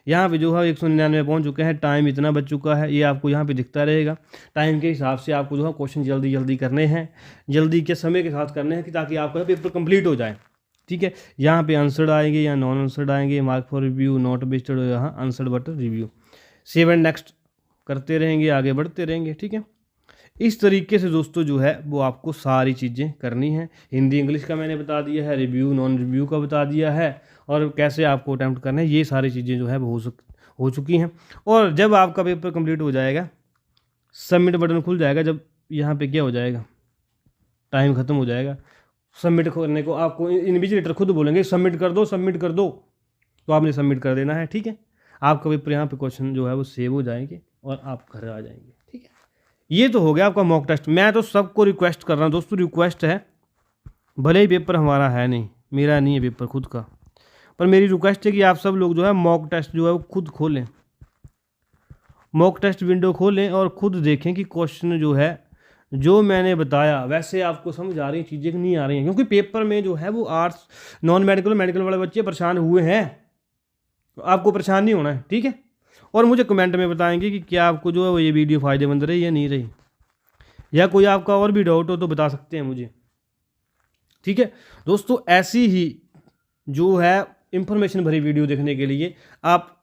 यहाँ पे जो है 199 पहुँच चुके हैं, टाइम इतना बच चुका है, ये आपको यहाँ पे दिखता रहेगा। टाइम के हिसाब से आपको जो है क्वेश्चन जल्दी जल्दी करने हैं, जल्दी के समय के साथ करने हैं कि ताकि आपका पेपर कंप्लीट हो जाए। ठीक है, यहाँ पे आंसर्ड आएंगे या नॉन आंसर्ड आएंगे, mark for review not based, यहाँ answered but review, save and next करते रहेंगे, आगे बढ़ते रहेंगे। ठीक है, इस तरीके से दोस्तों जो है वो आपको सारी चीज़ें करनी है। हिंदी इंग्लिश का मैंने बता दिया है, रिव्यू नॉन रिव्यू का बता दिया है, और कैसे आपको अटैम्प्ट करना है, ये सारी चीज़ें जो है वो हो चुकी हैं। और जब आपका पेपर कंप्लीट हो जाएगा, सबमिट बटन खुल जाएगा, जब यहाँ पे क्या हो जाएगा, टाइम ख़त्म हो जाएगा, सबमिट करने को आपको इन्विजिलेटर खुद बोलेंगे सबमिट कर दो, सबमिट कर दो, तो आपने सबमिट कर देना है। ठीक है, आपका पेपर यहाँ पे क्वेश्चन जो है वो सेव हो जाएंगे और आप घर आ जाएंगे। ठीक है, ये तो हो गया आपका मॉक टेस्ट। मैं तो सबको रिक्वेस्ट कर रहा हूँ दोस्तों, रिक्वेस्ट है, भले ही पेपर हमारा है नहीं, मेरा नहीं है पेपर खुद का, पर मेरी रिक्वेस्ट है कि आप सब लोग जो है मॉक टेस्ट जो है वो खुद खोलें, मॉक टेस्ट विंडो खोलें और खुद देखें कि क्वेश्चन जो है जो मैंने बताया वैसे आपको समझ आ रही चीज़ें नहीं आ रही हैं। क्योंकि पेपर में जो है वो आर्ट्स नॉन मेडिकल मेडिकल वाले बच्चे परेशान हुए हैं, आपको परेशान नहीं होना है। ठीक है, और मुझे कमेंट में बताएंगे कि क्या आपको जो है वो ये वीडियो फ़ायदेमंद रही या नहीं रही, या कोई आपका और भी डाउट हो तो बता सकते हैं मुझे। ठीक है दोस्तों, ऐसी ही जो है इंफॉर्मेशन भरी वीडियो देखने के लिए आप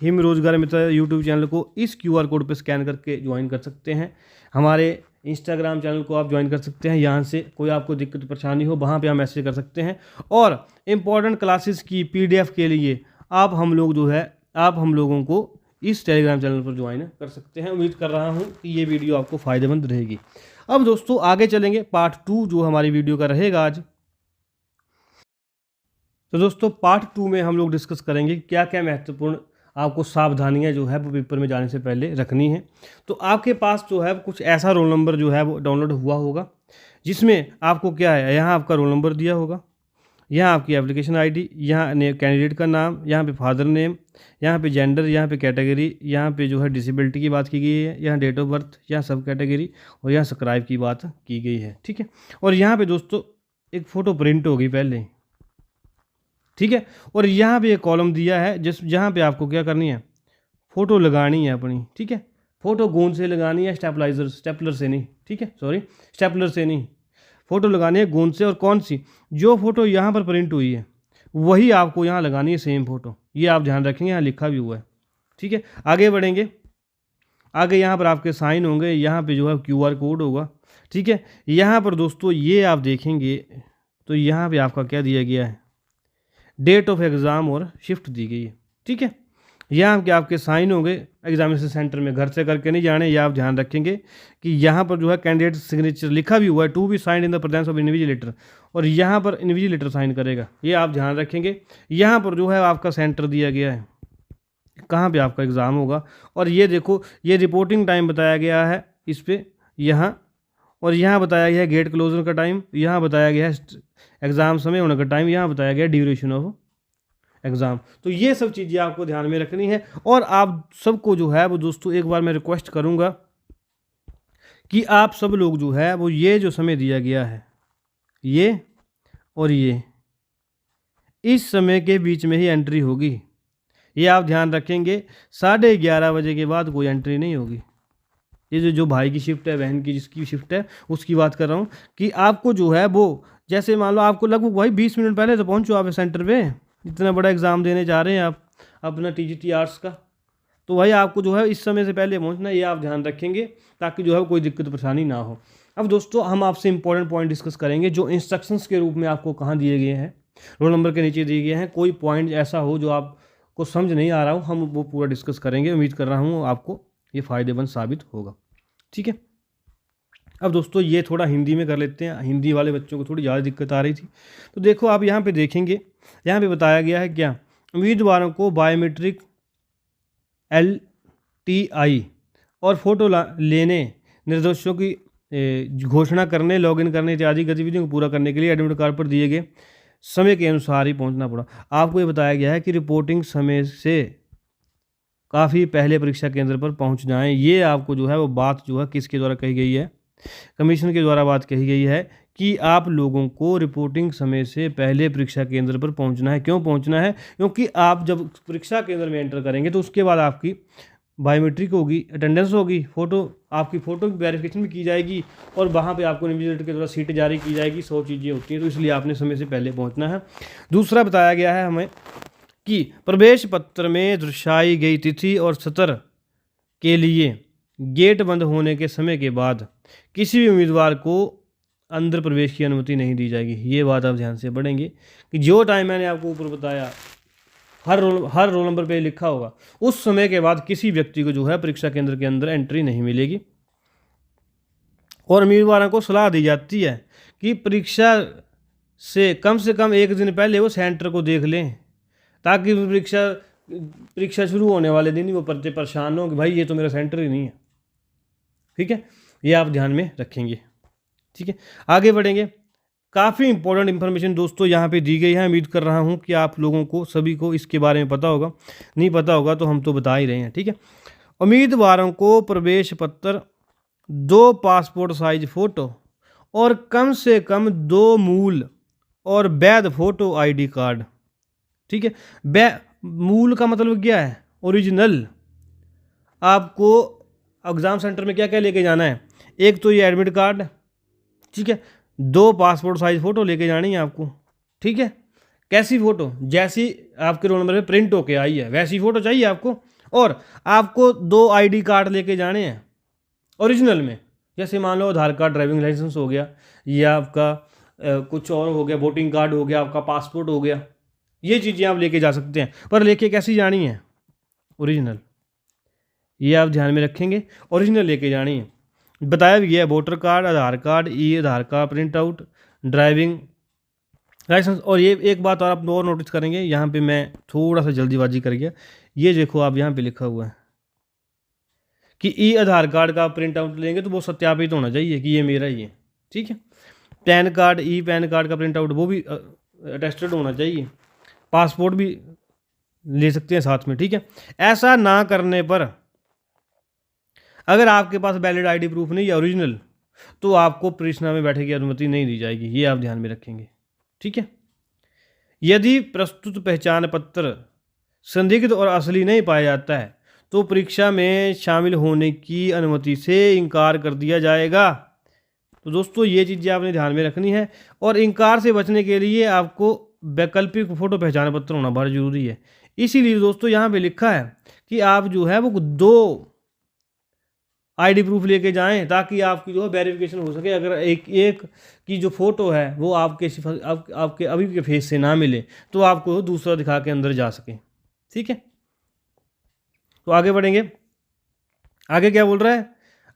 हिम रोजगार मित्र यूट्यूब चैनल को इस QR कोड पर स्कैन करके ज्वाइन कर सकते हैं। हमारे इंस्टाग्राम चैनल को आप ज्वाइन कर सकते हैं, यहाँ से कोई आपको दिक्कत परेशानी हो वहाँ पे आप मैसेज कर सकते हैं। और इम्पॉर्टेंट क्लासेस की PDF के लिए आप हम लोग जो है आप हम लोगों को इस टेलीग्राम चैनल पर ज्वाइन कर सकते हैं। उम्मीद कर रहा हूं कि ये वीडियो आपको फ़ायदेमंद रहेगी। अब दोस्तों आगे चलेंगे, पार्ट 2 जो हमारी वीडियो का रहेगा आज। तो दोस्तों पार्ट 2 में हम लोग डिस्कस करेंगे क्या क्या महत्वपूर्ण आपको सावधानियां जो है वो पेपर में जाने से पहले रखनी है। तो आपके पास जो है कुछ ऐसा रोल नंबर जो है वो डाउनलोड हुआ होगा, जिसमें आपको क्या है, यहाँ आपका रोल नंबर दिया होगा, यहाँ आपकी एप्लीकेशन आईडी, यहाँ कैंडिडेट का नाम, यहाँ पे फादर नेम, यहाँ पे जेंडर, यहाँ पे कैटेगरी, यहाँ पे जो है डिसेबिलिटी की बात की गई है, यहाँ डेट ऑफ बर्थ, यहाँ सब कैटेगरी, और यहाँ सब्सक्राइब की बात की गई है। ठीक है, और यहाँ पे दोस्तों एक फ़ोटो प्रिंट होगी पहले, ठीक है, और यहाँ पे एक कॉलम दिया है जहाँ पे आपको क्या करनी है, फ़ोटो लगानी है अपनी। ठीक है, फ़ोटो गोंद से लगानी है, स्टेपलर से नहीं। ठीक है, सॉरी, स्टेपलर से नहीं, फ़ोटो लगानी है गोंद से। और कौन सी, जो फ़ोटो यहाँ पर प्रिंट हुई है वही आपको यहाँ लगानी है, सेम फ़ोटो। ये आप ध्यान रखेंगे, यहाँ लिखा भी हुआ है। ठीक है, आगे बढ़ेंगे। आगे यहाँ पर आपके साइन होंगे, यहाँ पे जो है QR कोड होगा। ठीक है, यहाँ पर दोस्तों ये आप देखेंगे तो यहाँ पे आपका क्या दिया गया है, डेट ऑफ एग्ज़ाम और शिफ्ट दी गई है। ठीक है, यहाँ के आपके साइन होंगे एग्जामिनेशन सेंटर में, घर से करके नहीं जाने। ये आप ध्यान रखेंगे कि यहाँ पर जो है कैंडिडेट सिग्नेचर लिखा भी हुआ है, to be signed in the presence of invigilator, और यहाँ पर इन्विजिलेटर साइन करेगा। ये आप ध्यान रखेंगे। यहाँ पर जो है आपका सेंटर दिया गया है, कहाँ पे आपका एग्ज़ाम होगा, और ये देखो ये रिपोर्टिंग टाइम बताया गया है इस पर यहाँ, और यहाँ बताया गया है गेट क्लोजर का टाइम, यहाँ बताया गया है एग्ज़ाम समय होने का टाइम, यहाँ बताया गया ड्यूरेशन ऑफ एग्ज़ाम। तो ये सब चीज़ें आपको ध्यान में रखनी है। और आप सबको जो है वो दोस्तों एक बार मैं रिक्वेस्ट करूँगा कि आप सब लोग जो है वो ये जो समय दिया गया है, ये और ये, इस समय के बीच में ही एंट्री होगी। ये आप ध्यान रखेंगे, 11:30 बजे के बाद कोई एंट्री नहीं होगी। ये जो भाई की शिफ्ट है, बहन की जिसकी शिफ्ट है, उसकी बात कर रहा हूँ कि आपको जो है वो, जैसे मान लो आपको लगभग भाई 20 मिनट पहले तो पहुँचो आप सेंटर पे, इतना बड़ा एग्ज़ाम देने जा रहे हैं आप अपना TGT आर्ट्स का, तो भाई आपको जो है इस समय से पहले पहुंचना है। ये आप ध्यान रखेंगे ताकि जो है कोई दिक्कत परेशानी ना हो। अब दोस्तों हम आपसे इंपॉर्टेंट पॉइंट डिस्कस करेंगे, जो इंस्ट्रक्शंस के रूप में आपको कहाँ दिए गए हैं, रोल नंबर के नीचे दिए गए हैं। कोई पॉइंट ऐसा हो जो आपको समझ नहीं आ रहा हो, हम वो पूरा डिस्कस करेंगे। उम्मीद कर रहा हूँ आपको ये फ़ायदेमंद साबित होगा। ठीक है, अब दोस्तों ये थोड़ा हिंदी में कर लेते हैं, हिंदी वाले बच्चों को थोड़ी ज़्यादा दिक्कत आ रही थी। तो देखो आप यहाँ पे देखेंगे, यहाँ पे बताया गया है क्या, उम्मीदवारों को बायोमेट्रिक LTI और फोटो लेने, निर्देशों की घोषणा करने, लॉगिन करने इत्यादि गतिविधियों को पूरा करने के लिए एडमिट कार्ड पर दिए गए समय के अनुसार ही पहुंचना पड़ा। आपको ये बताया गया है कि रिपोर्टिंग समय से काफ़ी पहले परीक्षा केंद्र पर पहुंच जाएं। ये आपको जो है वो बात जो है किसके द्वारा कही गई है, कमीशन के द्वारा बात कही गई है कि आप लोगों को रिपोर्टिंग समय से पहले परीक्षा केंद्र पर पहुंचना है। क्यों पहुंचना है, क्योंकि आप जब परीक्षा केंद्र में एंटर करेंगे तो उसके बाद आपकी बायोमेट्रिक होगी, अटेंडेंस होगी, आपकी फ़ोटो की वेरिफिकेशन भी की जाएगी, और वहाँ पे आपको इन्विजिलेटर के द्वारा सीट जारी की जाएगी। 100 चीज़ें होती हैं, तो इसलिए आपने समय से पहले पहुँचना है। दूसरा बताया गया है हमें कि प्रवेश पत्र में दर्शाई गई तिथि और सत्र के लिए गेट बंद होने के समय के बाद किसी भी उम्मीदवार को अंदर प्रवेश की अनुमति नहीं दी जाएगी। ये बात आप ध्यान से पढ़ेंगे कि जो टाइम मैंने आपको ऊपर बताया, हर रोल नंबर पे लिखा होगा, उस समय के बाद किसी व्यक्ति को जो है परीक्षा केंद्र के अंदर एंट्री नहीं मिलेगी। और उम्मीदवारों को सलाह दी जाती है कि परीक्षा से कम एक दिन पहले वो सेंटर को देख लें, ताकि परीक्षा शुरू होने वाले दिन ही वो परेशान हो कि भाई ये तो मेरा सेंटर ही नहीं है। ठीक है, ये आप ध्यान में रखेंगे। ठीक है, आगे बढ़ेंगे। काफ़ी इंपॉर्टेंट इन्फॉर्मेशन दोस्तों यहाँ पे दी गई है। उम्मीद कर रहा हूँ कि आप लोगों को सभी को इसके बारे में पता होगा, नहीं पता होगा तो हम तो बता ही रहे हैं। ठीक है, उम्मीदवारों को प्रवेश पत्र, 2 पासपोर्ट साइज फ़ोटो और कम से कम 2 मूल और वैध फ़ोटो ID कार्ड। ठीक है, मूल का मतलब क्या है, ओरिजिनल। आपको एग्ज़ाम सेंटर में क्या क्या लेके जाना है, एक तो ये एडमिट कार्ड, ठीक है, 2 पासपोर्ट साइज फ़ोटो लेके जानी है आपको। ठीक है, कैसी फ़ोटो, जैसी आपके रोल नंबर पे प्रिंट होके आई है वैसी फ़ोटो चाहिए आपको। और आपको 2 ID कार्ड लेके जाने हैं ओरिजिनल में, जैसे मान लो आधार कार्ड, ड्राइविंग लाइसेंस हो गया, या आपका कुछ और हो गया, वोटिंग कार्ड हो गया, आपका पासपोर्ट हो गया। ये चीज़ें आप लेके जा सकते हैं, पर लेके कैसी जानी है, ओरिजिनल, ये आप ध्यान में रखेंगे, ओरिजिनल लेके जानी है। बताया भी गया है voter card, Aadhaar card, e Aadhaar card print out, driving licence. और ये एक बात और आप और नोटिस करेंगे, यहाँ पे मैं थोड़ा सा जल्दीबाजी कर गया, ये देखो आप यहाँ पे लिखा हुआ है कि ई आधार कार्ड का प्रिंट आउट लेंगे तो वो सत्यापित होना चाहिए कि ये मेरा ही है, ठीक है। Pan card, e PAN card का प्रिंट आउट वो भी अटेस्टेड होना चाहिए। पासपोर्ट भी ले सकते हैं साथ में, ठीक है। ऐसा ना करने पर अगर आपके पास वैलिड आईडी प्रूफ नहीं है ओरिजिनल, तो आपको परीक्षा में बैठने की अनुमति नहीं दी जाएगी, ये आप ध्यान में रखेंगे, ठीक है। यदि प्रस्तुत पहचान पत्र संदिग्ध और असली नहीं पाया जाता है तो परीक्षा में शामिल होने की अनुमति से इनकार कर दिया जाएगा। तो दोस्तों ये चीज़ें आपने ध्यान में रखनी है। और इनकार से बचने के लिए आपको वैकल्पिक फ़ोटो पहचान पत्र होना बहुत ज़रूरी है। इसीलिए दोस्तों यहाँ पे लिखा है कि आप जो है वो 2 आईडी प्रूफ लेके जाएं ताकि आपकी जो है वेरिफिकेशन हो सके। अगर एक की जो फ़ोटो है वो आपके अभी के फेस से ना मिले तो आपको दूसरा दिखा के अंदर जा सके, ठीक है। तो आगे बढ़ेंगे, आगे क्या बोल रहा है,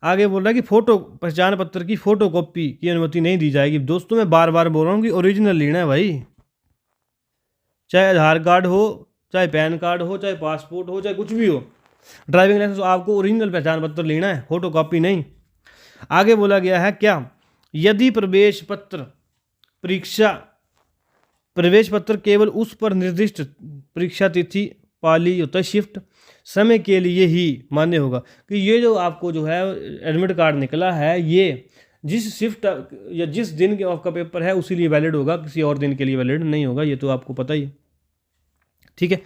आगे बोल रहा है कि फ़ोटो पहचान पत्र की फ़ोटो कॉपी की अनुमति नहीं दी जाएगी। दोस्तों मैं बार बार बोल रहा हूँ कि ओरिजिनल लेना है भाई, चाहे आधार कार्ड हो, चाहे पैन कार्ड हो, चाहे पासपोर्ट हो, चाहे कुछ भी हो, ड्राइविंग लाइसेंस, आपको ओरिजिनल पहचान पत्र लेना है, फोटो कॉपी नहीं। आगे बोला गया है क्या, यदि प्रवेश पत्र केवल उस पर निर्दिष्ट परीक्षा तिथि पाली होता है शिफ्ट समय के लिए ही मान्य होगा। कि ये जो आपको जो है एडमिट कार्ड निकला है, ये जिस शिफ्ट या जिस दिन के आपका पेपर है उसी लिए वैलिड होगा, किसी और दिन के लिए वैलिड नहीं होगा, ये तो आपको पता ही, ठीक है।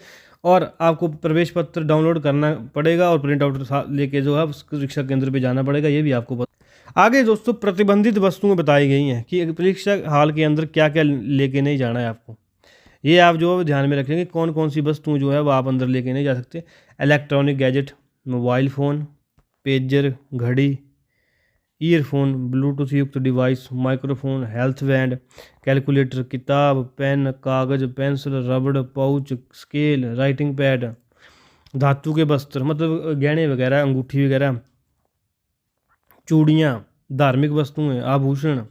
और आपको प्रवेश पत्र डाउनलोड करना पड़ेगा और प्रिंट आउट लेके जो है परीक्षा केंद्र पे जाना पड़ेगा, ये भी आपको पता। आगे दोस्तों प्रतिबंधित वस्तुएं बताई गई हैं कि परीक्षा हॉल के अंदर क्या क्या लेके नहीं जाना है आपको, ये आप जो ध्यान में रखेंगे कौन कौन सी वस्तुएं जो है वो आप अंदर लेके नहीं जा सकते। Electronic gadget, mobile phone, pager, घड़ी, ईयरफोन, ब्लूटूथ युक्त device, microphone, health band, calculator, किताब, पेन, कागज, पेंसिल, रबड़, पाउच, स्केल, राइटिंग पैड, धातु के वस्त्र मतलब गहने वगैरह, अंगूठी वगैरह, चूड़ियाँ, धार्मिक वस्तुएं, आभूषण,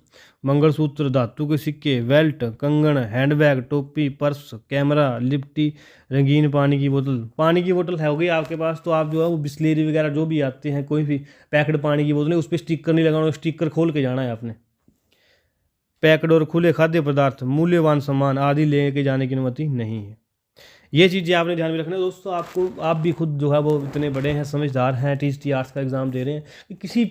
मंगलसूत्र, धातु के सिक्के, बेल्ट, कंगन, हैंडबैग, टोपी, पर्स, कैमरा, लिपटी, रंगीन पानी की बोतल है हो गई आपके पास, तो आप जो है वो बिस्लेरी वगैरह जो भी आते हैं, कोई भी पैक्ड पानी की बोतल है, उस पर स्टिकर नहीं लगाना, स्टिकर खोल के जाना है आपने। पैक्ड और खुले खाद्य पदार्थ, मूल्यवान सामान आदि लेके जाने की अनुमति नहीं है। ये चीज़ें आपने ध्यान में रखना है दोस्तों। आप भी खुद जो है वो इतने बड़े हैं, समझदार हैं, टीसीटी आर्ट्स का एग्ज़ाम दे रहे हैं, कि किसी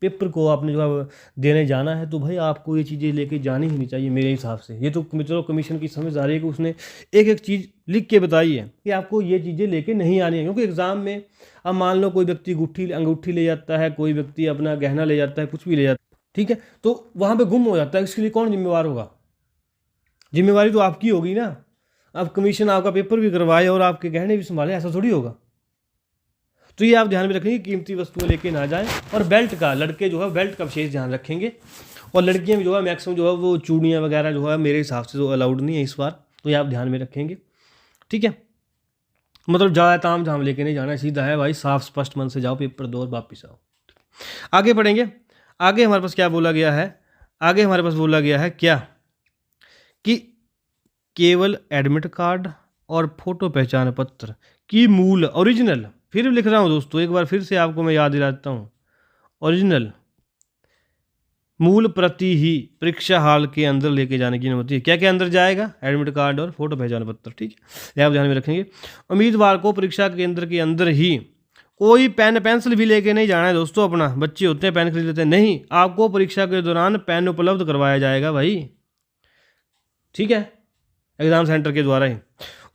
पेपर को आपने जो है देने जाना है तो भाई आपको ये चीज़ें लेके जानी ही नहीं चाहिए मेरे हिसाब से। ये तो चलो कमीशन की समझदारी है कि उसने एक एक चीज़ लिख के बताई है कि आपको ये चीज़ें लेके नहीं आनी है। क्योंकि एग्ज़ाम में अब मान लो कोई व्यक्ति अंगूठी ले जाता है, कोई व्यक्ति अपना गहना ले जाता है, कुछ भी ले जाता है, ठीक है, तो वहाँ पर गुम हो जाता है। इसके लिए कौन जिम्मेवार होगा? जिम्मेवारी तो आपकी होगी ना। अब कमीशन आपका पेपर भी करवाए और आपके गहने भी संभाले, ऐसा थोड़ी होगा। तो ये आप ध्यान में रखेंगे, कीमती वस्तुएं लेके ना जाएं। और बेल्ट का, लड़के जो है बेल्ट का विशेष ध्यान रखेंगे, और लड़कियां भी जो है मैक्सिमम जो है वो चूड़ियाँ वगैरह जो है मेरे हिसाब से जो अलाउड नहीं है इस बार, तो ये आप ध्यान में रखेंगे, ठीक है। मतलब ज़्यादा ताम झाम लेके नहीं जाना, सीधा है भाई, साफ स्पष्ट मन से जाओ, पेपर दो और वापिस आओ। आगे बढ़ेंगे, आगे हमारे पास क्या बोला गया है, आगे हमारे पास बोला गया है क्या कि केवल एडमिट कार्ड और फोटो पहचान पत्र की मूल ओरिजिनल, फिर लिख रहा हूँ दोस्तों, एक बार फिर से आपको मैं याद दिलाता हूँ, ओरिजिनल मूल प्रति ही परीक्षा हॉल के अंदर लेके जाने की अनुमति है। क्या क्या अंदर जाएगा? एडमिट कार्ड और फोटो पहचान पत्र, ठीक है, ये आप ध्यान में रखेंगे। उम्मीदवार को परीक्षा केंद्र के अंदर ही कोई पेन पेंसिल भी लेके नहीं जाना है दोस्तों। अपना बच्चे होते हैं पेन खरीद लेते हैं, नहीं, आपको परीक्षा के दौरान पेन उपलब्ध करवाया जाएगा भाई, ठीक है, एग्जाम सेंटर के द्वारा ही।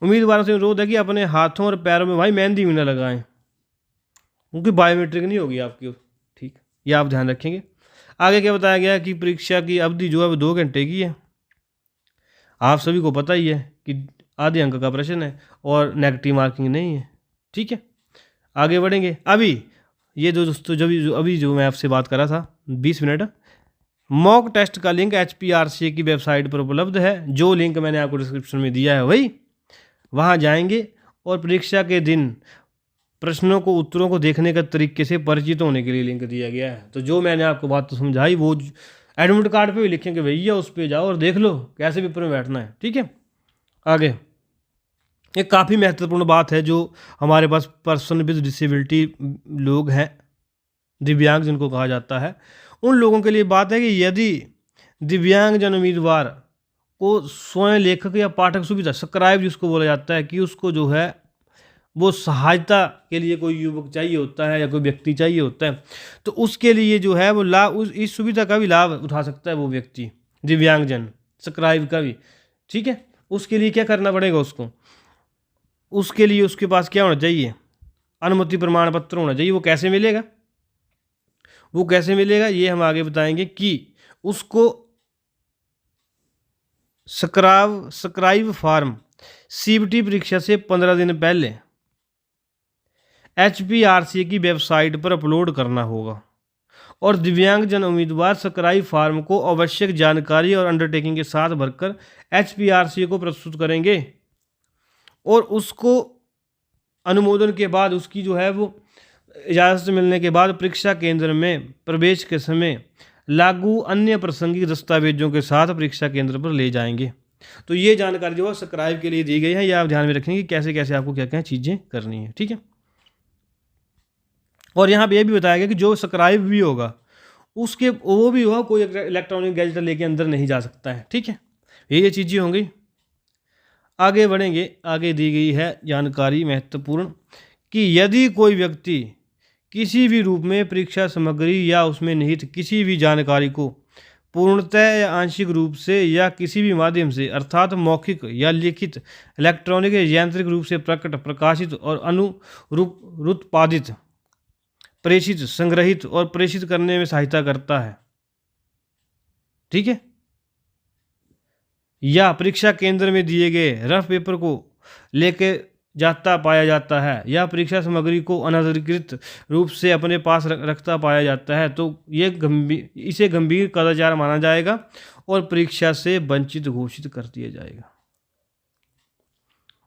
उम्मीदवारों से अनुरोध है कि अपने हाथों और पैरों में भाई मेहंदी भी ना लगाएं, क्योंकि बायोमेट्रिक नहीं होगी आपकी, ठीक, ये आप ध्यान रखेंगे। आगे क्या बताया गया कि परीक्षा की अवधि जो है वो 2 घंटे की है। आप सभी को पता ही है कि आधे अंक का प्रश्न है और नेगेटिव मार्किंग नहीं है, ठीक है। आगे बढ़ेंगे, अभी ये दोस्तों अभी जो मैं आपसे बात कर रहा था 20 मिनट, मॉक टेस्ट का लिंक HPRCA की वेबसाइट पर उपलब्ध है। जो लिंक मैंने आपको डिस्क्रिप्शन में दिया है वही, वहाँ जाएंगे और परीक्षा के दिन प्रश्नों को, उत्तरों को देखने का तरीके से परिचित होने के लिए लिंक दिया गया है। तो जो मैंने आपको बात तो समझाई वो एडमिट कार्ड पे भी लिखेंगे भैया, उस पे जाओ और देख लो कैसे पेपर में बैठना है। ठीक है, आगे एक काफ़ी महत्वपूर्ण बात है, जो हमारे पास पर्सन विद डिसेबिलिटी लोग हैं, दिव्यांग जिनको कहा जाता है, उन लोगों के लिए बात है कि यदि दिव्यांगजन उम्मीदवार को स्वयं लेखक या पाठक सुविधा सब्सक्राइब जिसको बोला जाता है, कि उसको जो है वो सहायता के लिए कोई युवक चाहिए होता है या कोई व्यक्ति चाहिए होता है, तो उसके लिए जो है वो लाभ, उस इस सुविधा का भी लाभ उठा सकता है वो व्यक्ति, दिव्यांगजन सब्सक्राइब का भी। ठीक है, उसके लिए क्या करना पड़ेगा उसको, उसके लिए उसके पास क्या होना चाहिए, अनुमति प्रमाण पत्र होना चाहिए। वो कैसे मिलेगा, वो कैसे मिलेगा ये हम आगे बताएंगे, कि उसको सब्सक्राइब फॉर्म सीबीटी परीक्षा से 15 दिन पहले HPRC की वेबसाइट पर अपलोड करना होगा, और दिव्यांगजन उम्मीदवार सब्सक्राइब फॉर्म को आवश्यक जानकारी और अंडरटेकिंग के साथ भरकर HPRC को प्रस्तुत करेंगे, और उसको अनुमोदन के बाद, उसकी जो है वो इजाज़त मिलने के बाद परीक्षा केंद्र में प्रवेश के समय लागू अन्य प्रासंगिक दस्तावेजों के साथ परीक्षा केंद्र पर ले जाएंगे। तो ये जानकारी जो है सब्सक्राइब के लिए दी गई है, ये आप ध्यान में रखेंगे कैसे कैसे आपको क्या क्या चीज़ें करनी है। ठीक है, और यहाँ पे ये भी बताया गया कि जो सब्सक्राइब भी होगा उसके वो भी होगा, कोई इलेक्ट्रॉनिक गैजेट लेके अंदर नहीं जा सकता है। ठीक है, ये चीज़ें होंगी। आगे बढ़ेंगे, आगे दी गई है जानकारी महत्वपूर्ण, कि यदि कोई व्यक्ति किसी भी रूप में परीक्षा सामग्री या उसमें निहित किसी भी जानकारी को पूर्णतः या आंशिक रूप से या किसी भी माध्यम से, अर्थात मौखिक या लिखित, इलेक्ट्रॉनिक या यांत्रिक रूप से प्रकट, प्रकाशित और अनुत्पादित, प्रेषित, संग्रहित और प्रेषित करने में सहायता करता है। ठीक है, या परीक्षा केंद्र में दिए गए रफ पेपर को लेके जाता पाया जाता है, या परीक्षा सामग्री को अनधिकृत रूप से अपने पास रखता पाया जाता है, तो ये इसे गंभीर कदाचार माना जाएगा और परीक्षा से वंचित घोषित कर दिया जाएगा।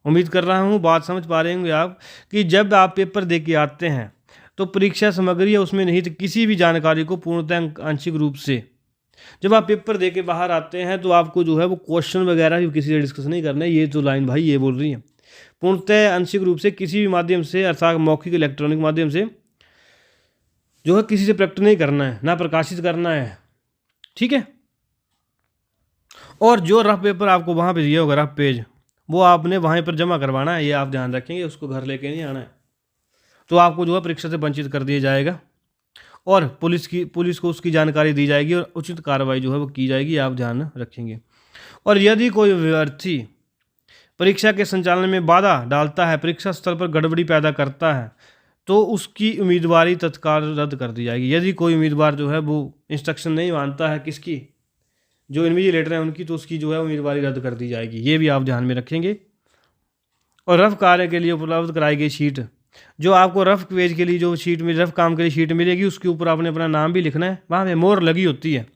उम्मीद कर रहा हूँ बात समझ पा रहे होंगे आप, कि जब आप पेपर दे के आते हैं तो परीक्षा सामग्री या उसमें निहित किसी भी जानकारी को पूर्णतः आंशिक रूप से, जब आप पेपर दे के बाहर आते हैं तो आपको जो है वो क्वेश्चन वगैरह भी किसी से डिस्कस नहीं करना है। ये तो लाइन भाई ये बोल रही है, पूर्णतः आंशिक रूप से किसी भी माध्यम से, अर्थात मौखिक, इलेक्ट्रॉनिक माध्यम से जो है किसी से प्रकट नहीं करना है, ना प्रकाशित करना है। ठीक है, और जो रफ पेपर आपको वहाँ पे दिया होगा, रफ पेज, वो आपने वहाँ पर जमा करवाना है, ये आप ध्यान रखेंगे, उसको घर लेके नहीं आना है, तो आपको जो है परीक्षा से वंचित कर दिया जाएगा, और पुलिस को उसकी जानकारी दी जाएगी और उचित कार्रवाई जो है वो की जाएगी, आप ध्यान रखेंगे। और यदि कोई विद्यार्थी परीक्षा के संचालन में बाधा डालता है, परीक्षा स्थल पर गड़बड़ी पैदा करता है, तो उसकी उम्मीदवारी तत्काल रद्द कर दी जाएगी। यदि कोई उम्मीदवार जो है वो इंस्ट्रक्शन नहीं मानता है किसकी, जो इन्विजिलेटर है उनकी, तो उसकी जो है उम्मीदवारी रद्द कर दी जाएगी, ये भी आप ध्यान में रखेंगे। और रफ कार्य के लिए उपलब्ध कराई गई शीट, जो आपको रफ पेज के लिए जो शीट में रफ काम के लिए शीट मिलेगी, उसके ऊपर आपने अपना नाम भी लिखना है, वहाँ पे मोहर लगी होती है,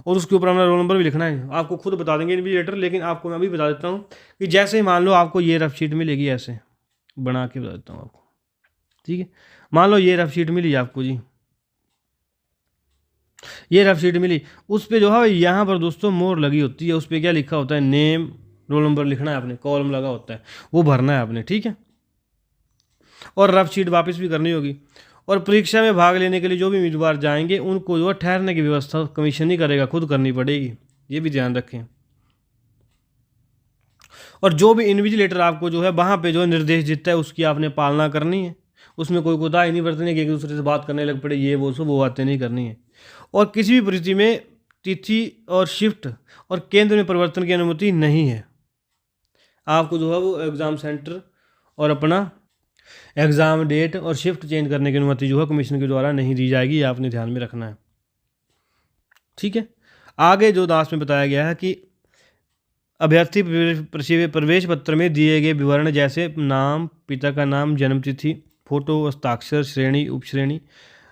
और उसके ऊपर अपना रोल नंबर भी लिखना है। आपको खुद बता देंगे इन्विजिलेटर, लेकिन आपको मैं अभी बता देता हूँ कि जैसे ही मान लो आपको ये रफ शीट मिलेगी, ऐसे बना के बता देता हूँ आपको। ठीक है, मान लो ये रफ शीट मिली आपको जी, ये रफ शीट मिली, उस पर जो है यहाँ पर दोस्तों मोहर लगी होती है, उस पर क्या लिखा होता है, नेम, रोल नंबर लिखना है आपने, कॉलम लगा होता है, वो भरना है आपने। ठीक है, और रफ शीट वापस भी करनी होगी। और परीक्षा में भाग लेने के लिए जो भी उम्मीदवार जाएंगे उनको जो है ठहरने की व्यवस्था कमीशन ही करेगा, खुद करनी पड़ेगी, ये भी ध्यान रखें। और जो भी इन्विजिलेटर आपको जो है वहाँ पे जो है निर्देश देता है उसकी आपने पालना करनी है, उसमें कोई कोताही नहीं बरतनी कि एक दूसरे से बात करने लग पड़े, ये वो बातें नहीं करनी है। और किसी भी परिस्थिति में तिथि और शिफ्ट और केंद्र में परिवर्तन की अनुमति नहीं है। आपको जो है वो एग्ज़ाम सेंटर और अपना एग्ज़ाम डेट और शिफ्ट चेंज करने की अनुमति जो है कमीशन के द्वारा नहीं दी जाएगी, आपने ध्यान में रखना है। ठीक है, आगे जो दास में बताया गया है कि अभ्यर्थी प्रवेश पत्र में दिए गए विवरण जैसे नाम, पिता का नाम, जन्मतिथि, फोटो, हस्ताक्षर, श्रेणी, उपश्रेणी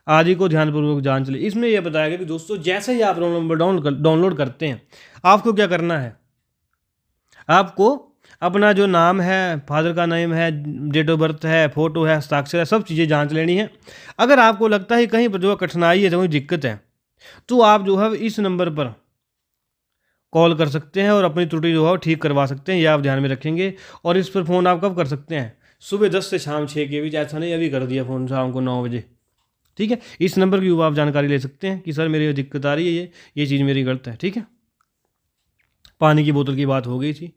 आदि को ध्यानपूर्वक जांच ले। इसमें यह बताया गया कि दोस्तों जैसे ही आप रोल नंबर डाउनलोड करते हैं, आपको क्या करना है, आपको अपना जो नाम है, फादर का नेम है, डेट ऑफ बर्थ है, फ़ोटो है, हस्ताक्षर है, सब चीज़ें जांच लेनी है। अगर आपको लगता है कहीं पर जो है कठिनाई है, कोई दिक्कत है, तो आप जो है इस नंबर पर कॉल कर सकते हैं और अपनी त्रुटि जो है वो ठीक करवा सकते हैं, ये आप ध्यान में रखेंगे। और इस पर फ़ोन आप कब कर सकते हैं? सुबह 10 से शाम 6 के बीच। ऐसा नहीं अभी कर दिया फ़ोन शाम को 9 बजे, ठीक है। इस नंबर की आप जानकारी ले सकते हैं कि सर मेरी दिक्कत आ रही है, ये चीज़ मेरी गलत है, ठीक है। पानी की बोतल की बात हो गई थी।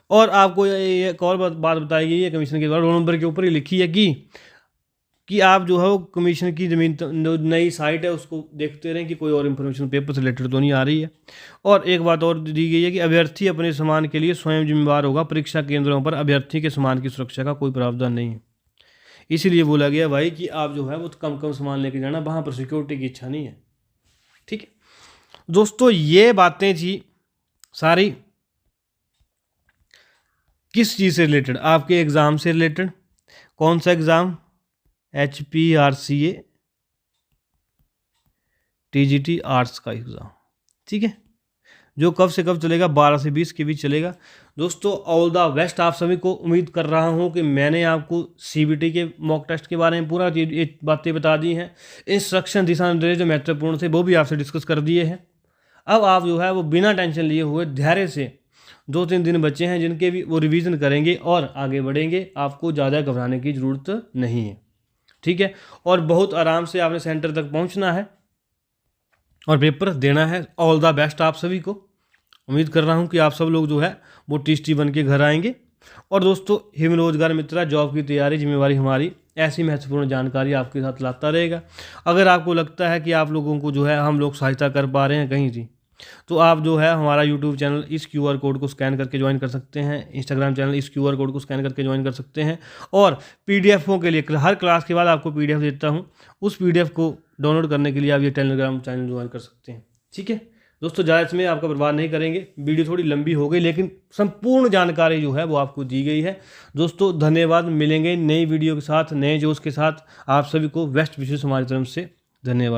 और आपको ये एक और बात बताई गई है कमीशन के द्वारा, रोल नंबर के ऊपर ही लिखी है कि आप जो है वो कमीशन की ज़मीन जो नई साइट है उसको देखते रहें कि कोई और इन्फॉर्मेशन पेपर से रिलेटेड तो नहीं आ रही है। और एक बात और दी गई है कि अभ्यर्थी अपने सामान के लिए स्वयं जिम्मेवार होगा, परीक्षा केंद्रों पर अभ्यर्थी के सामान की सुरक्षा का कोई प्रावधान नहीं है। इसीलिए बोला गया भाई कि आप जो है वो कम कम सामान लेके जाना, वहाँ पर सिक्योरिटी की इच्छा नहीं है, ठीक है दोस्तों। ये बातें थी सारी किस चीज़ से रिलेटेड? आपके एग्ज़ाम से रिलेटेड। कौन सा एग्ज़ाम? HPRCA TGT आर्ट्स का एग्ज़ाम, ठीक है, जो कब से कब चलेगा? 12 से 20 के बीच चलेगा। दोस्तों ऑल द बेस्ट आप सभी को। उम्मीद कर रहा हूं कि मैंने आपको CBT के मॉक टेस्ट के बारे में पूरा ये बातें बता दी हैं। इंस्ट्रक्शन, दिशा निर्देश जो महत्वपूर्ण थे वो भी आपसे डिस्कस कर दिए हैं। अब आप जो है वो बिना टेंशन लिए हुए धैर्य से 2-3 दिन बचे हैं जिनके भी वो रिवीजन करेंगे और आगे बढ़ेंगे। आपको ज़्यादा घबराने की ज़रूरत नहीं है, ठीक है। और बहुत आराम से आपने सेंटर तक पहुंचना है और पेपर देना है। ऑल द बेस्ट आप सभी को। उम्मीद कर रहा हूं कि आप सब लोग जो है वो टी बन के घर आएंगे। और दोस्तों हिम रोजगार मित्रा जॉब की तैयारी जिम्मेवारी हमारी, ऐसी महत्वपूर्ण जानकारी आपके साथ लाता रहेगा। अगर आपको लगता है कि आप लोगों को जो है हम लोग सहायता कर पा रहे हैं कहीं से, तो आप जो है हमारा यूट्यूब चैनल इस QR कोड को स्कैन करके ज्वाइन कर सकते हैं, इंस्टाग्राम चैनल इस QR कोड को स्कैन करके ज्वाइन कर सकते हैं। और PDFों के लिए हर क्लास के बाद आपको PDF देता हूं, उस PDF को डाउनलोड करने के लिए आप ये टेलीग्राम चैनल ज्वाइन कर सकते हैं, ठीक है दोस्तों। ज़्यादा समय आपका बर्बाद नहीं करेंगे, वीडियो थोड़ी लंबी हो गई लेकिन संपूर्ण जानकारी जो है वो आपको दी गई है। दोस्तों धन्यवाद, मिलेंगे नई वीडियो के साथ, नए जोश के साथ। आप सभी को बेस्ट विशेष हमारी तरफ से धन्यवाद।